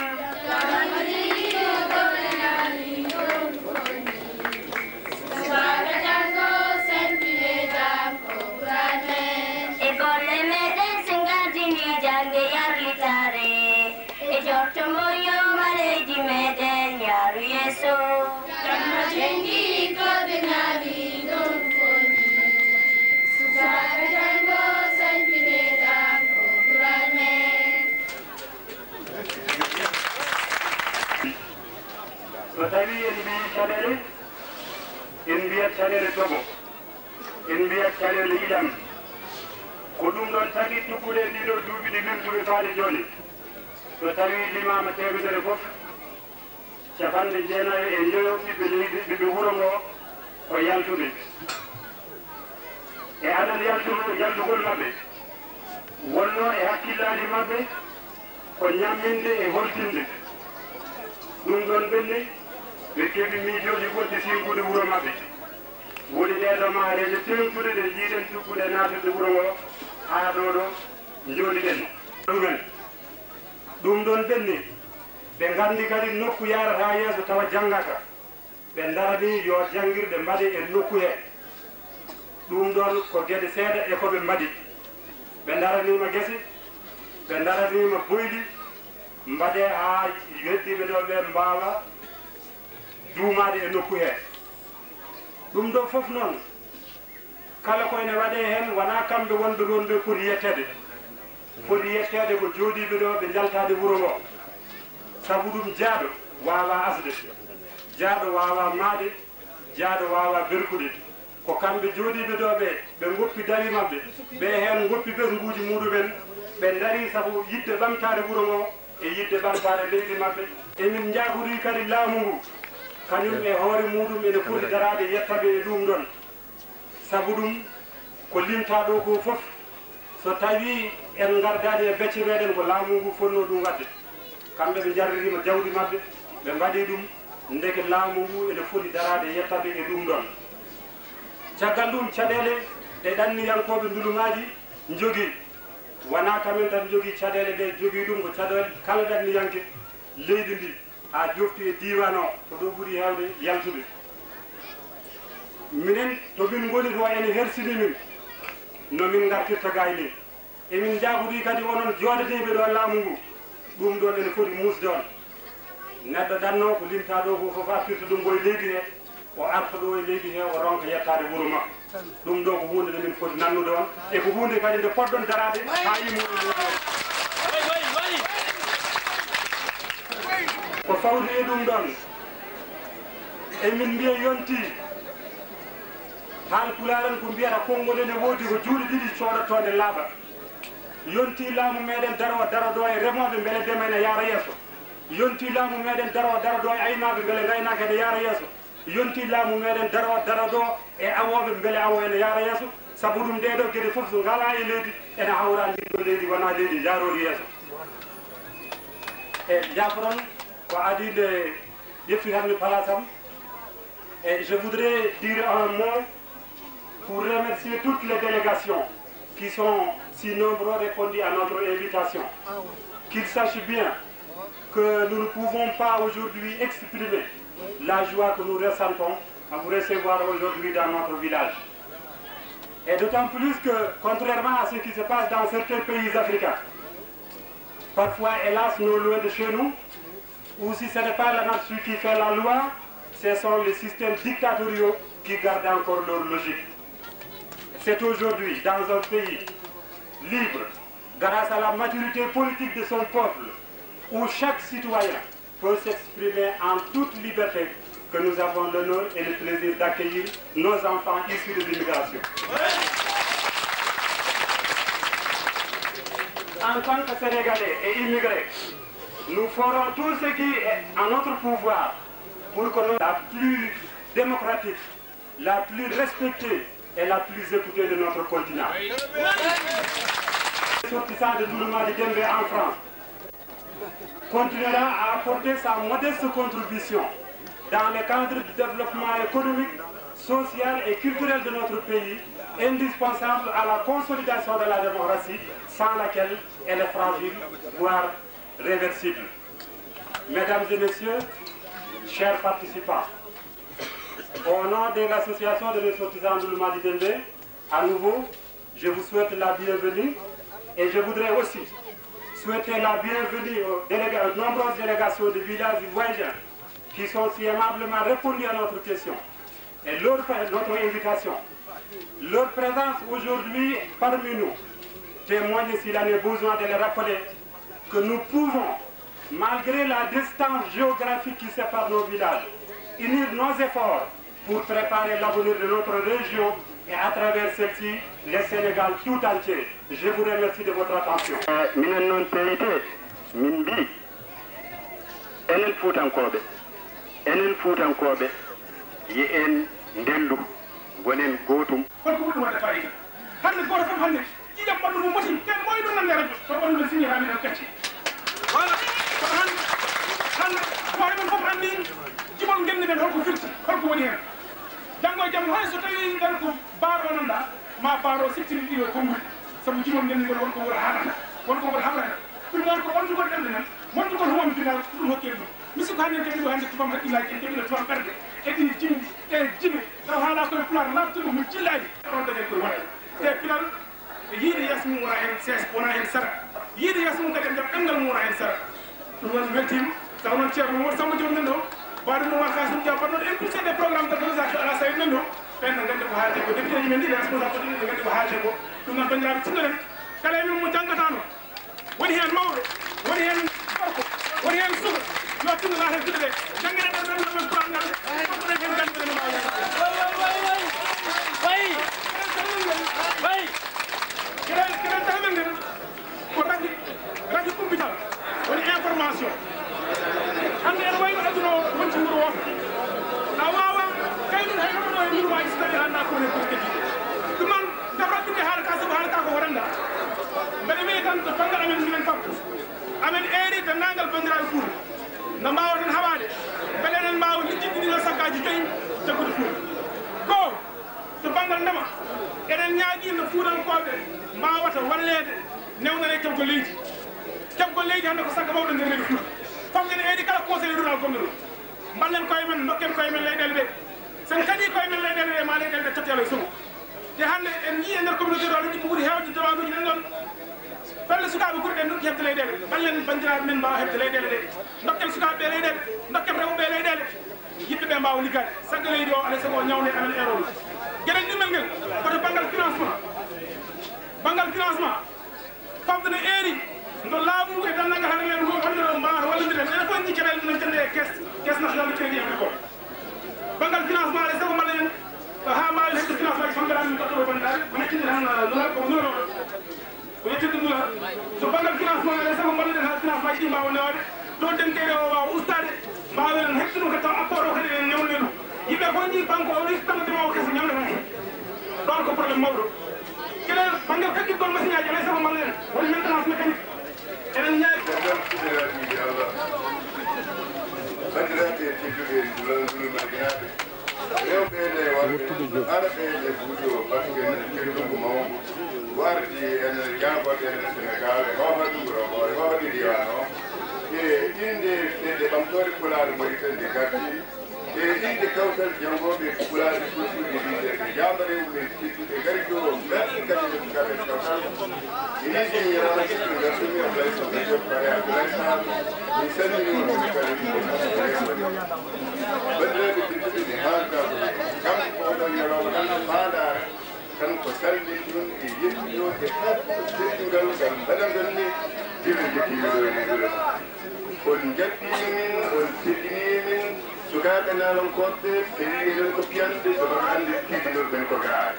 so tawi en mbi caɗele en mbiyat caɗele togo en mbiyat caɗele ilam ko ɗum ɗon tagi tukkude ɗiɗo duuɓi ɗi limtuɓe faade joni so tawi limama temedere fof capanɗe jeenayi e joyo ɓiɓɓe leydi ɓiɓɓe wuro ngo ko yaltuɓe e aɗan yaldugol maɓɓe wonno e hakkillaji maɓɓe ko ñamminde e holtinde ɗum ɗon ɓenni ɓe keɓi miijoji goɗɗi sinkude wuro maɓɓe woni ɗeɗo maareje tengtude ɗe jiiɗen tukkude natude wuro ngo haa ɗo ɗo jooɗiɗen ɗumen ɗum ɗon ɓenni ɓe nganndi kadi nokku yarata yeeso tawa janngaka ɓe darani yo janngirɗe mbaɗe e nokku he ɗum ɗon ko geɗe seeɗa e ko ɓe mbaɗi ɓe daranima gese ɓe daranima boyli mbaɗe haa weddiɓe ɗo ɓe mbawa duumade e nokku he ɗum ɗo fof noon kala koyne waɗe hen wona kamɓe wonɓe ɗon ɓe foti yettede ko jooɗiɓe ɗo ɓe jaltade wuro ngo sabu ɗum jaaɗo wawa asde jaaɗo wawa maade jaaɗo wawa berkude ko kamɓe jooɗiɓe ɗo ɓe goppi dawi mabɓe ɓe hen goppi ɓesguji muɗumen ɓe daari sabu yidde ɓamtade wuro ngo e yidde ɓamtade leydi mabɓe emin jahori kadi laamu ngu kañum e hoore muɗum ene foti darade yettaɓe e ɗum ɗon sabu ɗum ko limta ɗo ko fof so tawi en gardade e becce meɗen ko laamu ngu fonno ɗum wadde kamɓe ɓe jarririma jawdi mabɓe ɓe mbaɗi ɗum ndeke laamu ngu ene foti darade yettaɓe e ɗum ɗon caggal ɗum caɗele ɗe ɗanniyankoɓe ndulumaji jogui wona kamen tan jogui caɗele ɗe jogui ɗum ko caɗele kala ɗanniyanke leydi ndi ha jofti e diwan o ko ɗo ɓuuri hewde yaltude minen to min goni to ene hersini min no min gartirta gay ni emin jagudi kadi onon joodeteɓe ɗo laamu ngu ɗum ɗon ene foti musde on neɗɗo ɗanno ko limta ɗo ko fof artirta ɗum koye leydi he o arta ɗo e leydi he o ronka yettade wuuro makko ɗum ɗo ko hunde nde min foti nannude on e ko hunde kadi nde poɗɗon darade ha yimmuɗum ko fawdi e ɗum ɗon emin mbiya yonti haal pularen ko mbiyata konngol ene woodi ko juuɗe ɗiɗi coɗottode laaɓa yonti laamu meɗen daro ɗo e remoɓe beele ndema ene yaara yeeso yonti laamu meɗen daro ɗo e aynaɓe beele gaynaka ene yaara yeeso yonti laamu meɗen daro ɗo e awoɓe beele awo ene yaara yeeso saabu ɗum ɗeɗo gueɗe foof so ngala e leydi ene hawra ndiɗo leydi wona leydi jarodi yeeso e jaforon ko adide ƴefti tan mi place am et je voudrais dire un mot pour remercier toutes les délégations qui sont si nombreux répondu à notre invitation. Qu'ils sachent bien que nous ne pouvons pas aujourd'hui exprimer la joie que nous ressentons à vous recevoir aujourd'hui dans notre village. Et d'autant plus que, contrairement à ce qui se passe dans certains pays africains, parfois, hélas, non loin de chez nous, ou si ce n'est pas la nation qui fait la loi, ce sont les systèmes dictatoriaux qui gardent encore leur logique. C'est aujourd'hui, dans un pays libre, grâce à la maturité politique de son peuple, où chaque citoyen peut s'exprimer en toute liberté, que nous avons l'honneur et le plaisir d'accueillir nos enfants issus de l'immigration. En tant que Sénégalais et immigrés, nous ferons tout ce qui est en notre pouvoir pour que nous la plus démocratique, la plus respectée et la plus écoutée de notre continent. Le sortissant de Ndoulouma de Dembé en France continuera à apporter sa modeste contribution dans le cadre du développement économique, social et culturel de notre pays, indispensable à la consolidation de la démocratie, sans laquelle elle est fragile, voire réversible. Mesdames et messieurs, chers participants, au nom de l'association de ressortissants Ndoulouma de Dembé, à nouveau, je vous souhaite la bienvenue et je voudrais aussi souhaiter la bienvenue aux nombreuses délégations de villages voisins qui sont si aimablement répondu à notre question et notre invitation. Leur présence aujourd'hui parmi nous témoigne, s'il en est besoin de le rappeler, que nous pouvons, malgré la distance géographique qui sépare nos villages, unir nos efforts pour préparer l'avenir de notre région et à travers celle-ci, le Sénégal tout entier. Je vous remercie de votre attention. minen noon PIT min mbi enen fuutankoɓe yi en ndendu gonen gootum holko wuɗɗum waɗa fayida hande goto fof hande ƴiƴam ɓandu mum moti ken moyi ɗum nande radio so ɓandu nde signirami tan gacci voilà kono hande hoore men fof anndi jibol ngenni men holko firti holko woni hen janggo e jaam hay so tawi tan ko baaro o nanɗa ma baaro siftini ɗiɗo konnguli sabu jibol ngenni ngol wonko wuro haɗata wonko wuro haɓrata ɗum noon ko wondugol ɗemɗe men wondugol huwamtinal ɗum hokkiri ɗum misikko hannde keɓiɗo hannde tufam haqqillaji en keɓiɗo tufam ɓerde e ɗi jimi e jimi taw haala koye pular labtuɗo mum jillaji on dañen koye waɗa te pilal yiide yeeso mum wona hen sees wona hen sara yiide yeeso mum kadi e jaam ɗemgal mum wona hen sara ɗum woni weltima taw noon ceerno mum Samba Diop nan ɗo mbaɗo mum wa kasum jaw parnoɗo impulsé des programmes de valorisation ala sawi nan ɗo ɓen no gandi ko haalte ko député ji men ɗi responsable ɗi no gandi ko haalte ko ɗum noon bandiraɓe tinnoɗen kala e min mo janggatano woni hen mawɗo woni hen gorko woni hen suka yo tinno naata juɗe ɗe jangguine ɗen ɗon ɗomen kurangal ɗen hen gandi ɓene mbawi keɗen tamen nden ko radio kumpital woni information hande en wayno aduna o wonti wuuro woto a wawa kayɗum hay ɗoɗo e wuro waji so tawi hannda kone kosketi ɗum noon gam raɓɓinde haala ka saabu haalata ko waɗanda mbeɗa wiya tan to banggal amen minen fam amen eeri dennagal bandiraɓe Fouta no mbawaten haɓade beele eɗen mbawa lijjiɗɗi ɗiɗo sakkaji 5 jaggude Fouta ko to banggal ndema eɗen ñaagui no Fuutankoɓe mbawata wallede newnane keɓgol leydi hande ko sakka mawɗo nder leydi Fouta famɗen eedi kala conseil rural gonɗo ɗo mballen koye men dokken koye men leyɗele ɗe sen kadi koye men leyɗele ɗe ma leyɗele ɗe tottelo e sogo te hande en yii e nder communauté rural uji ko ɓuuri hewde demande uji ɗen ɗon felle sukaaɓe ɓurɗen ɗum heɓde leyɗele ballen bandiraɓe men mbawa heɓde leyɗele ɗe dokken sukaaɓe leyɗele dokken rewɓe leyɗele yimɓeɓe mbawa liggade saggo leydi o alay sago ñawde amen erol gueɗel ɗimmel ngel koto banggal financement famde no eeri ndo laamu ngu e dannangal haɗa len ngo wandiro mbawata wallodirede ene fof jiccaɗel ɗumen jande e caisse national de crédit agricole banggal financement alay sago mbaɗa hen ha mbawi hedde financement ji fambeɗa min ɗoɗɗo bandiraɓe ko nettinde tan nulal koko nulanoɗo ko yettinde nulal so banggal financement alay sago mbaɗaɗen ha financement ji ɗi mbawa newade to dentere o wawa ustade mbawen hedde ɗum kadi taw apport o kadi en ñawne ɗum yimɓe fof jii banque o ris tamadima o kesa ñamdata hen ɗon ko probléme mawɗo kene banggal kakkitgol machine aji alay sago mbaɗaɗen woni maintenance mécanique enen ñaagi bandiraɓe tedduɓe dulandulimadinaɓe rewɓe ne araɓe ne buuɗo batuɓe keɗuɗum ko mawɗo wardi ene jabode ene sénégal e hoha ɗumro o e hoha ɗiɗiyan o e inde ɗe ɓamtore pulaare moritande gaddi e inde kawtal jangoɓe pulaare suusuɗi ɗiɗe jamba rewɓe tedduɓe gari ɗo merci kadi ɓe sukaɓe kawtal yiji rana kiɗɗo garsumi ablay soɓe joppare ablay sahal mi salminimon kadi bandiraɓe tedduɓe ne haaldaɓe kam oɗon ñalawma tan faadare tan ko salmin ɗum e yettiɗode teddugal ngal mbaɗangal ni dina jokkiɓeɗo ene ɗure on jaɓɓini min on teddini min sukaɓe nalankoɓe ɓe wiɗen ko piyanɗe soɓon hande tiɗinolɓen ko gaare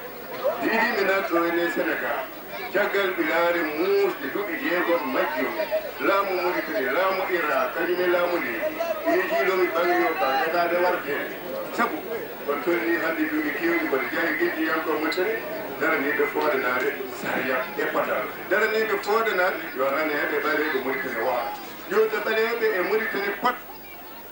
ɗiɗi mi natɗo ene sénégal caggal ɓilaare muusde duuɓi jeegom majjum laamu Mauritanie laamu Irak kañumen laamu leydi ine jiilomi ɓangi o ba ƴetade wartede sabu on tolni hannde duuɓi kewɗi mboɗo jeeya guejjiyanko Mauritanie daraniɓe foodanade saria e potal daraniɓe foodanade yo raneɓe ɓaleɓe Mauritanie waara joɗo ɓaleɓe e Mauritanie pot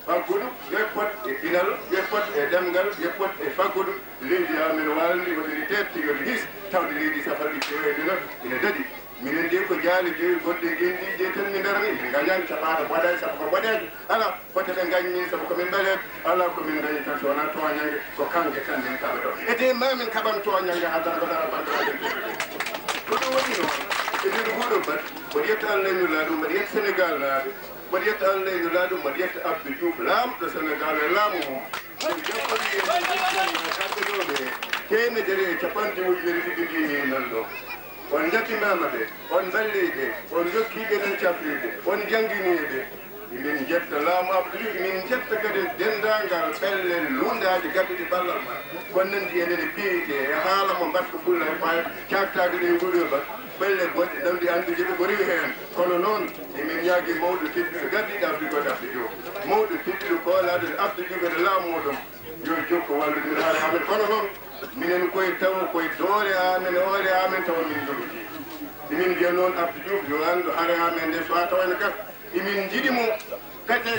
faggudu yeppot e pinal yeppot e demgal yeppot e faggudu leydi amen waldi wotoni tetti yoto his tawde leydi safarɗi kewede noon ine daɗi minen de ko jaali joyi goɗɗe genɗije tan mi darani min gañani saɓata waɗani sabu ko waɗede ala fote ɓe gañmin saabu komin ɓaleɓe ala komin dañi tan so wona toñangue ko kangue tan min kaɓa ɗo ete mamin kaɓan toñangue ha dara ko dara bandiraɓe ko ɗum waɗi noon e nder huuɗo bat mboɗo yetta Allah no laaɗum mboɗo yetta Sénégal naaɓe mboɗo yetta Allah no laaɗum mboɗo yetta Abdou Diouf laamɗo Sénégal e laamu mum jaɓɓoɗoɓe temedere e capanɗe ujunere ɗiɗi mbimi nan ɗo on jattimama ɓe on balliɓe on jokkiɓe ɗen cafriɓe on jangguiniɓe min jetta laamu Abdou Diouf min jetta kadi dendagal pellel lundaji gaɓɓiɗe ballal ma kono nandi enene piite e haala mo mbatta fulla e faya cagtague ɗe wuuɗo bat ɓelle goɗɗe ɗamɗi andude ɓe ko rewi hen kono noon emin ñaagui mawɗo tedduɗo gaddiɗo Abdou Diouf mawɗo tedduɗo koolaɗo Abdou Diouf ede laamu muɗum yo jokko wallodiraare amen kono noon minen koye taw koye doole amen hoore amen tawa min joguiti emin mbiya noon Abdou Diouf yo andu haare amen nde so a tawani gas emin jiɗimo kadi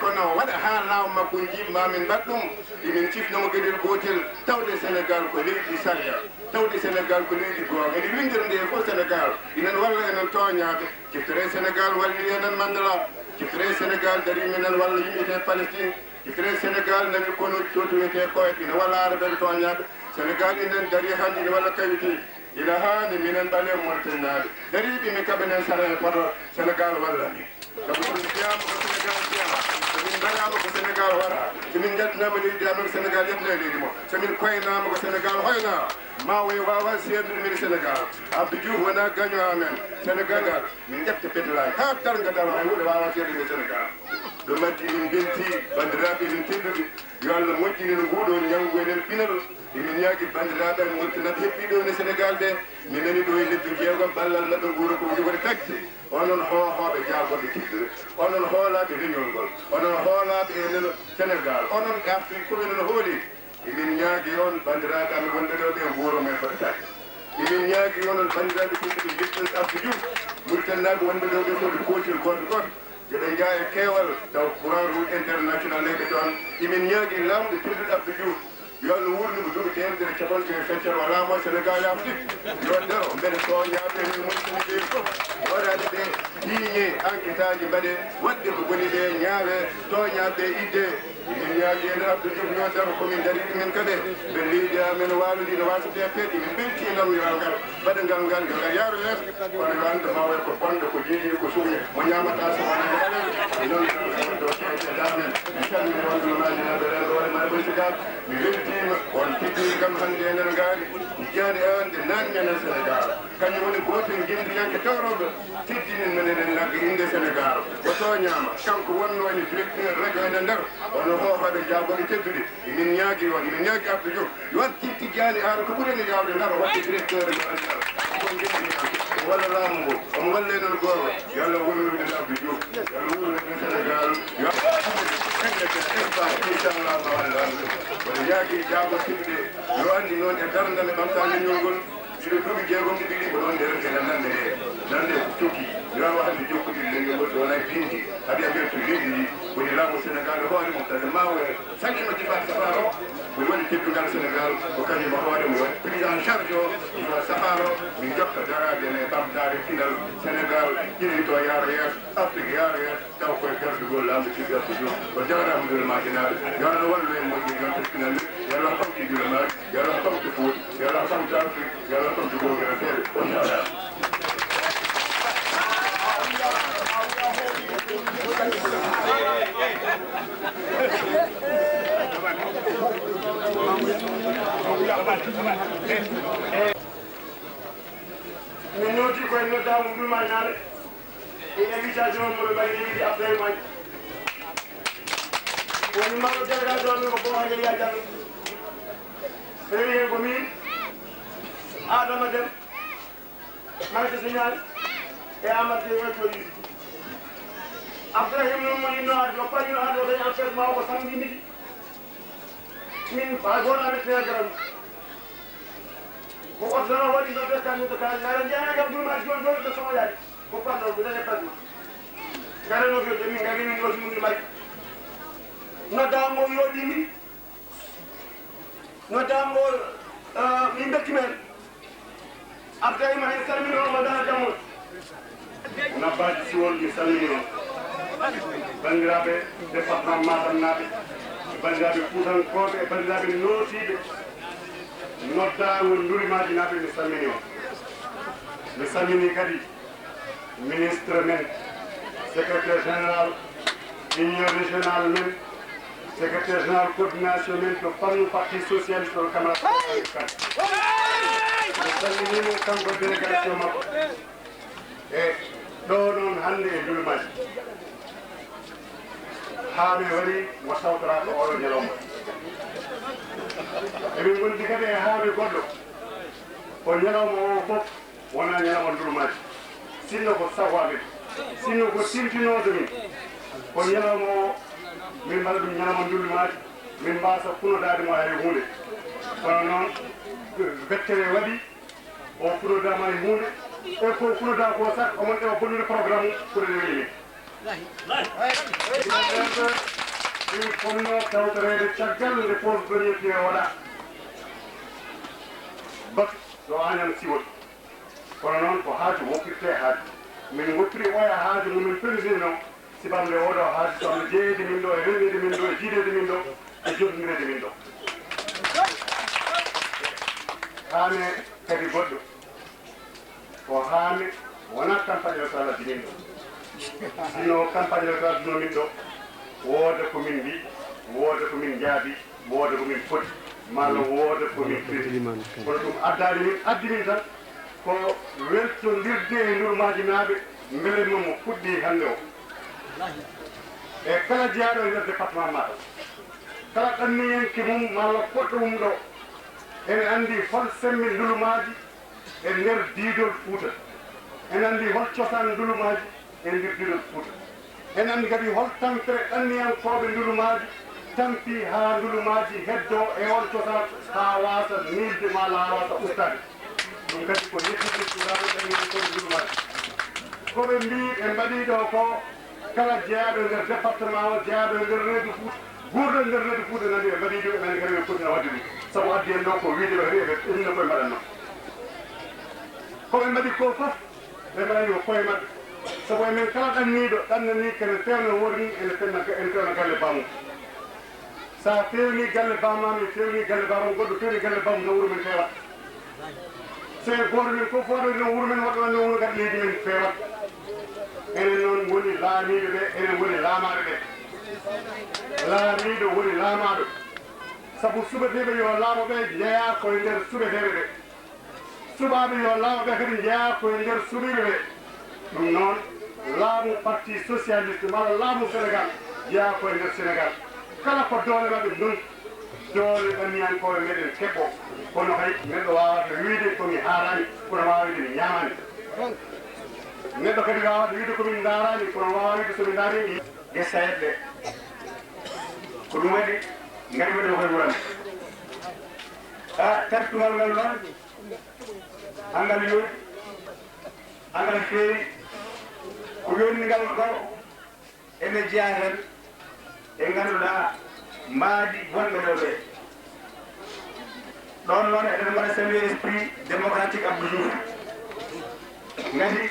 kono waɗa ha laaw makko jimmamin mbaɗ ɗum emin cifnomo gueɗel gotel tawde Sénégal ko leydi saria tawde Sénégal ko leydi gonga ene windere nde fof Sénégal inen walla enen toñaɓe ciftere Sénégal walli enen Mandela ciftere Sénégal dari minen walla yimɓete Palestine ciftere Sénégal nani kono toto wiyete koyet ina walla araɓeɓe toñaɓe Sénégal inen dari hande ine walla kawiti ina haani minen ɓale moltennaɓe dariɓe min kaɓenen sara e Podor Sénégal wallani sabu somin mbiyama ko Sénégal mbiyama somin mbaɗama ko Sénégal waɗa somin jaltinama leydi amen ko Sénégal ƴettane leydi mo somin koynama ko Sénégal hoyna ma woy wawa seedude min Sénégal Abdou Diouf wona gaño amen Sénégal ngal min ƴetta pédalaji ha darga dal hay huɗo wawa seedude Sénégal ɗum addi min belti bandiraɓe min tedduɓe yo Allah moƴƴinen nguɗo ñangu enen pinal emin ñaagui bandiraɓe en moƴƴinat heɓɓiɗo ne Sénégal ɓe min nani ɗo e lebbi jeegom ballal maɓɓe guuro ko jogori tagde onon hohoɓe jaagoɓe kiɗɗuɓe onon hoolaɓe leñol ngol onon hoolaɓe enen Sénégal onon Afrique koɓe non hooli emin ñaagui on bandiraɓe amen wonɓe ɗo ɓe guuro men foto tagde emin ñaagui onon bandiraɓe tedduɓe jetton Abdou Diouf murtannaɓe wonɓe ɗo ɓe foto kotil goto goto yoɓe jaa e keewal taw courant route international leyɓe toon emin ñaagui lamɗo tedduɗo Abdou Diouf yo Allah wurni mo duɓi temedere capanɗe feccere o laamo Sénégal Afrique yo ndero mbeɗa tooñaɓe ni musidɓe fof waɗaɗe ɓe tiiñe enquête aji mbaɗe waɗde ko boni ɓe ñaawe tooñaɓe idde min ñaagi en Abdou Diouf ño daro komin dariɗi men kadi ɓe leydi amen waaludi no wasate peeɗi min belti namdiral ngal mbaɗa ngal ngal yo ngal yaaro yeeso kono yo anda ma way ko bonɗo ko jiiɗi ko sumne mo ñamata so wona heɗen noon ɗo keeɗamen mi calmini wondumaji naɓe ren hoore ma ɓoytigal mi weltima on tigui kam hannde enen ngaari jeani ande nanñanen Sénégal kañum woni gotel guindiyanke tawroɓe teddinen men enen nagga inde Sénégal o toñama kanko wonno ene directeur radio ene nder ono hoofaɓe jagoɗe teddude min ñaagui on min ñaagui Abdou Diouf yo wat titti jeani an ko ɓurani yawde ndaro wadde directeur ko guindiyanke walla laamu ngo omo walle non goto yo Allah wonnude Abdou Diouf yo Allah wonnude Sénégal yo inchallah wona yaagi jaago tiɗɗe yo andi noon e darndal e ɓamtañol ngol siɗo duuɓi jeegom ɗiɗi ɗi ko ɗon nderete nande nande coggi yawa hande jokkodiri leñol ngol so wona bindi haɗi a mbiyat to leydi ndi woni laamu Sénégal e hoore mum tade mawo e sañima jibat safar o ko woni teddugal Sénégal ko kañum e hoore mum woni prise en charge o safar o min jokka darade ene ɓamtare kinal Sénégal ƴirito yaaro yeeso Afrique yaaro yeeso taw koye gardugol laamu tigui Abdou Diouf o jawrama dulemaji naɓe yo Allah wallu en moƴƴi yon teskinalli yo Allah ɓamti dulemaji yo Allah ɓamti Fouta yo Allah ɓamti Afrique yo Allah ɓamti gogere feere inchallah min noti koye noddama ɗuma naale e invitation moɓe mbaɗi yiɗi affaire maji woni mbaɗo délégation min ko Bocar Yaya Diallo rewi hen ko min Adama Deme Maïssa Signane e Amadou Dieng jooɗi Abdourahim noon mo yinno arde o paɗino arde o dañi empêchement o ko samedi midi min ha gonaɓe tegaram ko oto tan o waɗi no ɓekkanmi to kaali gara jeeyana kam duumaji joni joni ɓe somoƴaji ko panɗo ɓe dañe pasma garano fewde min gari min ɗoti mum mari noddamo o yoɗimi noddamo min bekki men Abdourahima hen salmini on mo dana jammol nabbaji siwol mi salmini on bandiraɓe département Matam naaɓe bandiraɓe Fuutankoɓe e bandiraɓe nootiɓe noddago ndurimaji naaɓe mi salmini on mi salmini kadi ministre men secrétaire général union régional men secrétaire général coordination men to pannu parti socialiste on camarade mi salminimo kanko délégation makko e ɗo noon hannde e ndurimaji haa mi wari mo tawtoraka oɗo ñalawma emin gondi kadi e haami goɗɗo ko ñalawma o fof wona ñalawma ndurmaji sinno ko sago amen sinno ko timtinode min ko ñalawma o min mbaɗa ɗum ñalawma ndurmaji min mbasa funodade mo hay hunde kono noon wettere waɗi o funodama e hunde e ko funoda ko sat omon ɗe o bonnude programme pour le wini ɗum fonno tawtorede caggal nde pose premier pied waɗa bak ɗo añan siwol kono noon ko haaju woppirte haaju min woppiri oya haaju mumin président noon sibamde oɗo haaju somi jeeyde min ɗo e rennide min ɗo e jiidede min ɗo e joddirede min ɗo haame kadi goɗɗo ko haame wona campagne électorale addi min ɗo sino campagne électorale addino min ɗo wooda ko min mbi wooda ko min jaabi wooda ko min foti malla wooda ko min firti kono ɗum addani min addi min tan ko weltodirde e ndurmaji naaɓe beele momo fuɗɗi hannde o e kala jeyaɗo e nder département Matam kala ɗanniyenke mum malla koɗɗo mum ɗo ene anndi hol semmi ndulumaji e nder diidol Fouta ene anndi hol cosan ndulumaji e nder diidol Fouta ene anndi kadi hol tampere ɗanniyankoɓe ndulumaji tampi ha ndulumaji heddo e on cosan ha wasa milde malla ha wasa ustade ɗum kadi ko yettiɗi suuraɓe ɗanniyankoɓe ndulumaji koɓe mbi ɓe mbaɗi ɗo ko kala jeyaɗo e nder département o jeyaɗo e nder reedu Fouta gurdal nder nodde Fouta nandi ɓe mbaɗi ɗum enen kadi ɓe poɗɗina wadde ɗum sabu addi en ɗo ko wiide ɓe reeɓe ɗumno koye mbaɗatno koɓe mbaɗi ko fof ɓe mbaɗani ko koye maɓɓe sabu emen kala ɗanniɗo ɗannani kene fewno worni ene fewna galle bamum sa fewni galle bamami fewni galle bamam goɗɗo fewni galle bamum no wuuro men fewat so e goto men fof waɗoɗi no wuuro men waɗɗo no wuuro kadi leydi men fewat enen noon woni laamiɓe ɓe enen woni laamaɓe ɓe laamiɗo woni laamaɗo sabu suɓeteɓe yo laamo ɓe jeeya koye nder suɓeteɓe ɓe suɓaɓe yo laamo ɓe kadi jeeya koye nder suɓiɓe ɓe ɗum noon laamu parti socialiste walla laamu Sénégal jeeya koye nder Sénégal kala ko doole maɓe ɗum doole ɗanniyankoɓe meɗen keɓɓo kono hay neɗɗo wawata wiide komi haarani kono wawa wiide mi ñamani neɗɗo kadi wawata wiide komin darani kono wawa wiide somi daari gessayeɓ ɓe ko ɗum waɗi ngari waɗi koye wuran tartugal ngal noon angal yoni angal feewi ko yonnigal ɗo ene jeeya hen e ngannduɗa mbaadi wonɓe ɗo ɓe ɗon noon eɗen mbaɗa saluer esprit démocratique Abdou Diouf ngati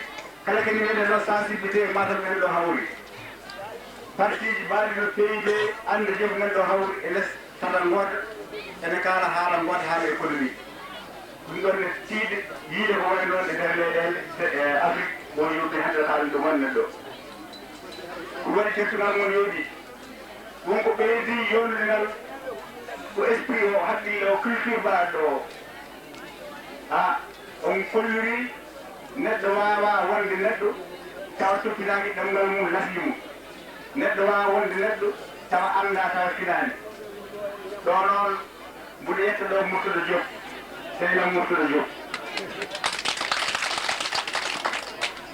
kala kadi meɗen ɗo sensibilité e matal men ɗo hawri parti ji mbaɗi no PID ande jof men ɗo hawri e less tata goota ene kaala haala goota haala économie ɗum ɗon ne tiiɗe yiide ko woni ɗon e nder leyɗele Afrique won yurde hande haalde wonne ɗo ko waɗi tertugal mon yooɗi wonko ɓeydi yonnudengal ko esprit o haqqille o culture mbaɗɗo o on kolliri neɗɗo wawa wonde neɗɗo tawa toppitaki ɗemngal mum lasli mum neɗɗo wawa wonde neɗɗo tawa anda tawa finani ɗo noon mbuɗo yetta ɗo Murtada Diop seynam Murtada Diop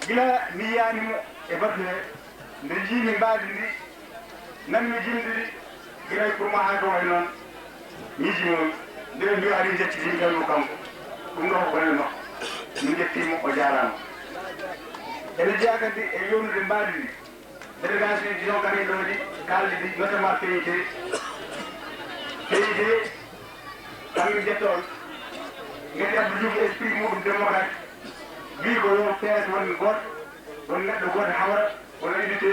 gila mi yiyanimo e baɗɗo he nde jiimi mbaadi ndi nanmi jimɗiɗi giray pour ma ha ɗo e noon miiji moon ndeɓe mbiyo ari jettitimi tanmo kanko ɗum ɗo ko gone makko min jettimo o jarama ene jeeya kadi e yownude mbaadi ndi délégation ji ɗon kadi ɗo ɗi kalɗe ɗi notamment PID kamɓe jettoon ngati Abdou Diouf esprit muɗum démocrate wi ko yo PS won goto won neɗɗo goto hawra won unité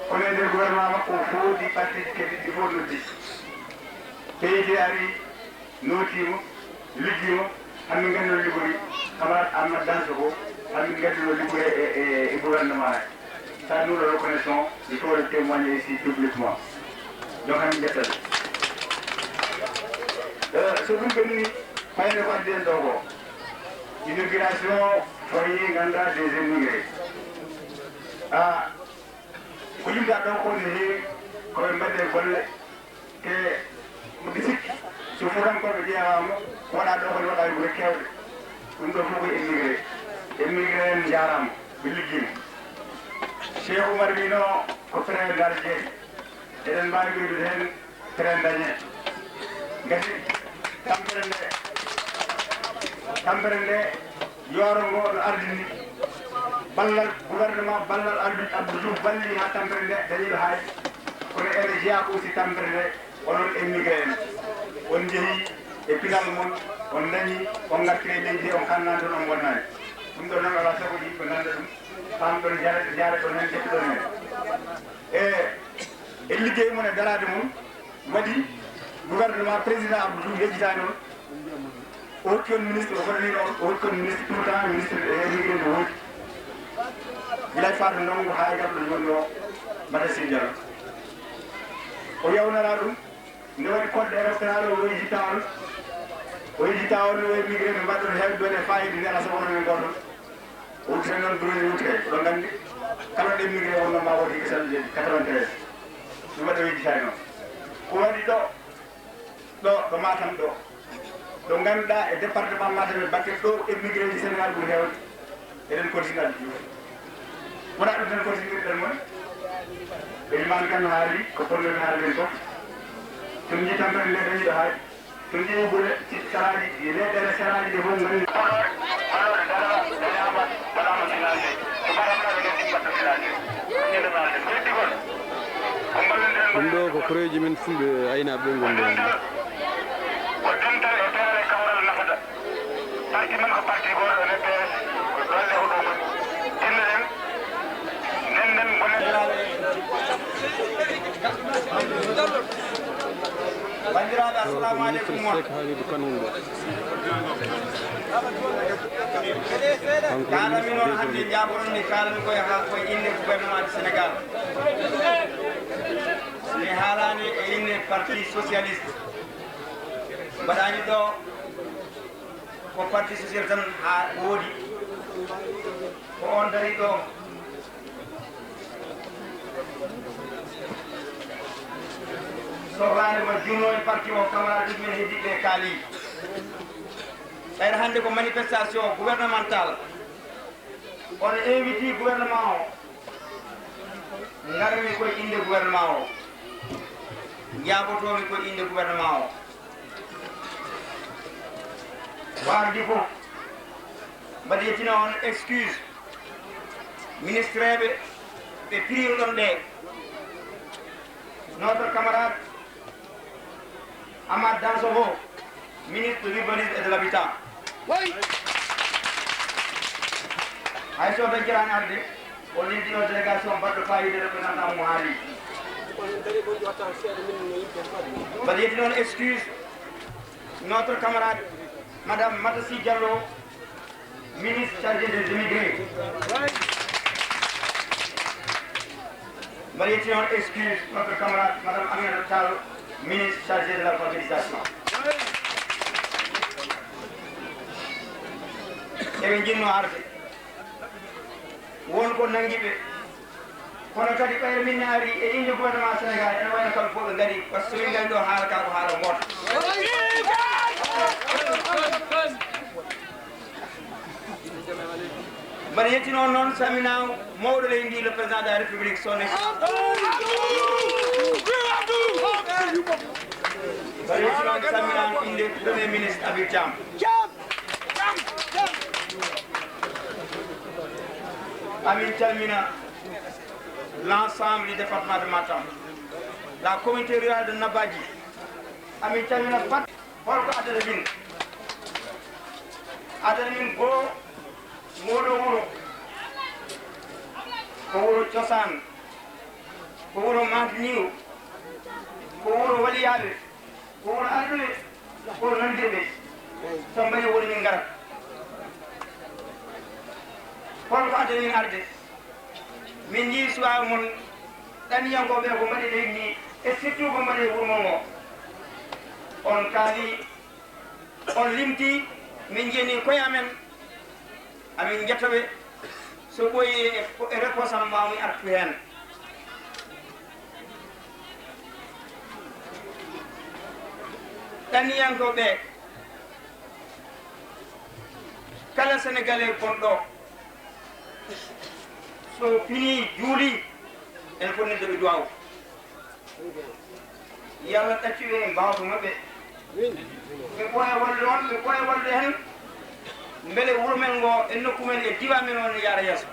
kono e nder gouvernement makko o foodi parti kadi ɗi fof noddi PID ari nootima ligguima hammin gandi no liggori camarade Amadou Dansokho hammin gandi no liggori e gouvernement he ça nous le reconnaissons il faut le témoigner ici publiquement donc hammin jettade so ɗum ɓenni fayne ko addi en ɗo ko inauguration foyer ganduɗa des émigrés ko limta ɗo ko ne heewi koɓe mbaɗe golle te mbi sikki so furankoɓe ƴeewama ko waɗa ɗo kone waɗa gure kewɗe ɗum ɗo fof koye émigré en jarama ɓe liggima Cheikh Oumar wino ko train darje eɗen mbawi ɓeydude hen train dañe gati tampere nde yooro ngo no ardini ballal gouvernement ballal Abdou Diouf balli ha tampere nde dañiɗo haaji kono ene jeeya ko aussi tampere nde onon émigré en on jeehi e pinal mon on dañi on gartire leydi on kannani ɗon on wonnani ɗum ɗo noon ala sago yimɓe ganda ɗum famɗon jaare ɗon hen jettuɗon hen e liggey mon e darade mum waɗi gouvernement président Abdou Diouf yejjitani on o hokki on ministre o fotani on o hokki on ministre tout le temps ministre émigré nde woodi gilay fato ndongo ha garɗo joni o mbaɗa sindiara o yawnara ɗum nde waɗi code électoral o yejjita on o émigré ɓe mbaɗɗon heewde ɗon e fayida nde ala sago onon e gonɗon o wutita noon bureau wutkay oɗon gandi kala ɗo émigré wonno ma woodi hikka salde 93 ɗum waɗi o yejjitani noon ko waɗi ɗo Matam ɗo ganduɗa e département Matam e batte ɗo émigré ji Sénégal ɓuuri hewde eɗen continue Abdou Diouf wona ɗum tan continue mon ɓe imani kan haali ko ponnomi haalden fof so mi jiitan tan nde dañiɗo haaji so jeeyi ɓuure saraji leyɗele saraji ɗe fof gandi honoɗe dara dañama waɗama financé so mbaɗamnaɓe nden ɗi mbatta financé ñindenaɗe so heddi kon ko ballodiren ɗum ɗo ko koreji men fulɓe aynaɓe ɓe gonɗo hen ko dental e terre kawral nafata parti men ko parti goto ne PS golle o ɗo tinnoɗen nden gonen bandiraɓe assalamu aleykum Seck Halidou Kane wonɗo kalami noon hannde jaboronni kalami koye inde gouvernement du sénégal mi haalani e inde parti socialiste mbaɗani ɗo ko parti socialiste tan ha woodi ko on dari ɗo sohlade mo junno e parti o camarade men heddiɓe kaali ɓayde hannde ko manifestation gouvernementale on inviti gouvernement o ngarmi koye inde gouvernement o jabotomi koye inde gouvernement o wardi fof mbaɗi yettina on excuse ministre ɓe ɓe piriɗon ɗe notre camarade Amad Dansokho, ministre de l'urbanisme et de l'habitat. hay so tan jirani arde o lindino délégation mbaɗɗo fayide représentant mo haali mbaɗa yetti noon excuse notre camarade madame Matassi Diallo, ministre chargé des immigrés. mbaɗa yetti noon excuse notre camarade madame Aminata Tall, ministre chargé de l'alphabétisation. eɓe jinno arde won ko nangiɓe kono kadi ɓayre min ari e inde gouvernement sénégal ene wayno kamɓe fof ɓe ngari par ce que somin ngari ɗo haala ka ko haala goto mbaɗa yetti noon noon samina mawɗo ley ndi le président de la république son mbaɗa yetti noon samina inde premier ministre Habib Thiam. Amin calmina l'ensemble du département de Matam, la communauté rurale de Nabadji. Amin calmina pat holko adana min go moɗo wuro ko wuro cosaan ko wuro matiniw ko wuro waliyaɓe ko wuro arduɓe ko wuro nandirɓe so mbaɗi woni min garat holko adana min arde min jii suwaw mon ɗaniyankoɓe ko mbaɗi leydi ndi e surtout ko mbaɗi wurmo ngo on kaali on limti min jeni koye amen amin jettoɓe so ɓoyi e réponse am mbawmi artu hen ɗaniyankoɓe kala sénégalais gonɗo so fini juuli ene foti neddo ɓe duwaw yalla ɗacciɓe e mbawto maɓɓe ɓe ɓooya walde on ɓe ɓooya walde hen beele wuro men ngo e nokku men e diwa men o ne yaara yeeso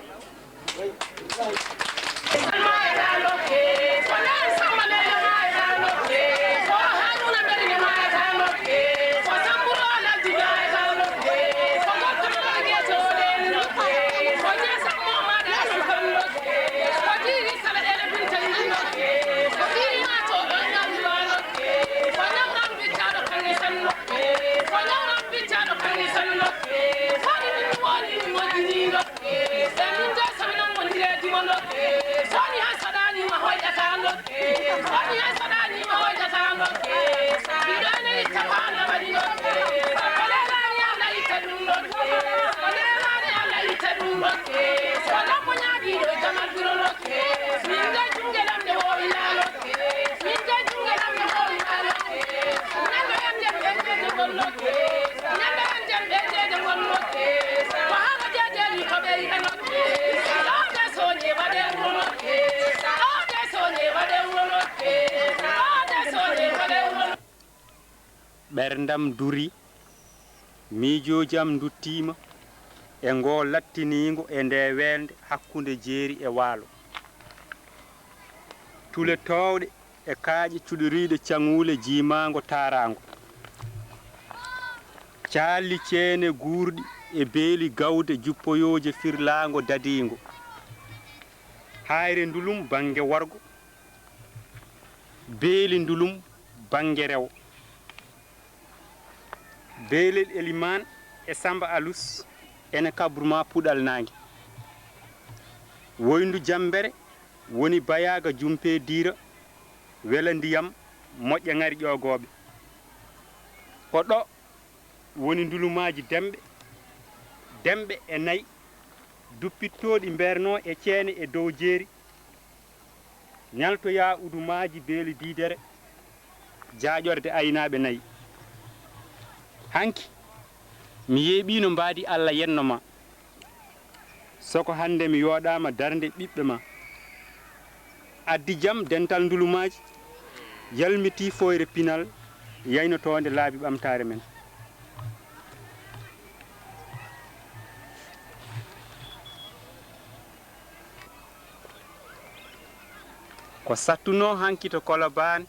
ɓerdam duri miijoji am duttima e ngo lattinigo e nde welde hakkude jeeri e waalo tule towɗe e kaaƴe cuɗoriiɗe caŋuule jiimaango taaraango caalli ceene guurɗi e beeli gawde juppoyooje firlaango dadiingo hayre ndulum bange wargo beeli ndulum bange rewo beelel eliman e samba alus ene kabruma puɗal naange woyndu jambere woni bayaga jumpe diira wela ndiyam moƴƴa ngari ƴoogooɓe ko ɗo woni ndulumaji demɓe e nayi duppittoɗi mberno e ceene e dow jeeri ñaltoya udumaji beeli diidere jaaƴorde aynaaɓe nayi hanki mi yeeɓino mbaadi Allah yenno ma soko hande mi yooɗama darde ɓiɓɓe ma addi jam dental ndulumaji yalmiti foyre pinal yaynotonde laabi ɓamtare men ko sattuno hanki to Colobane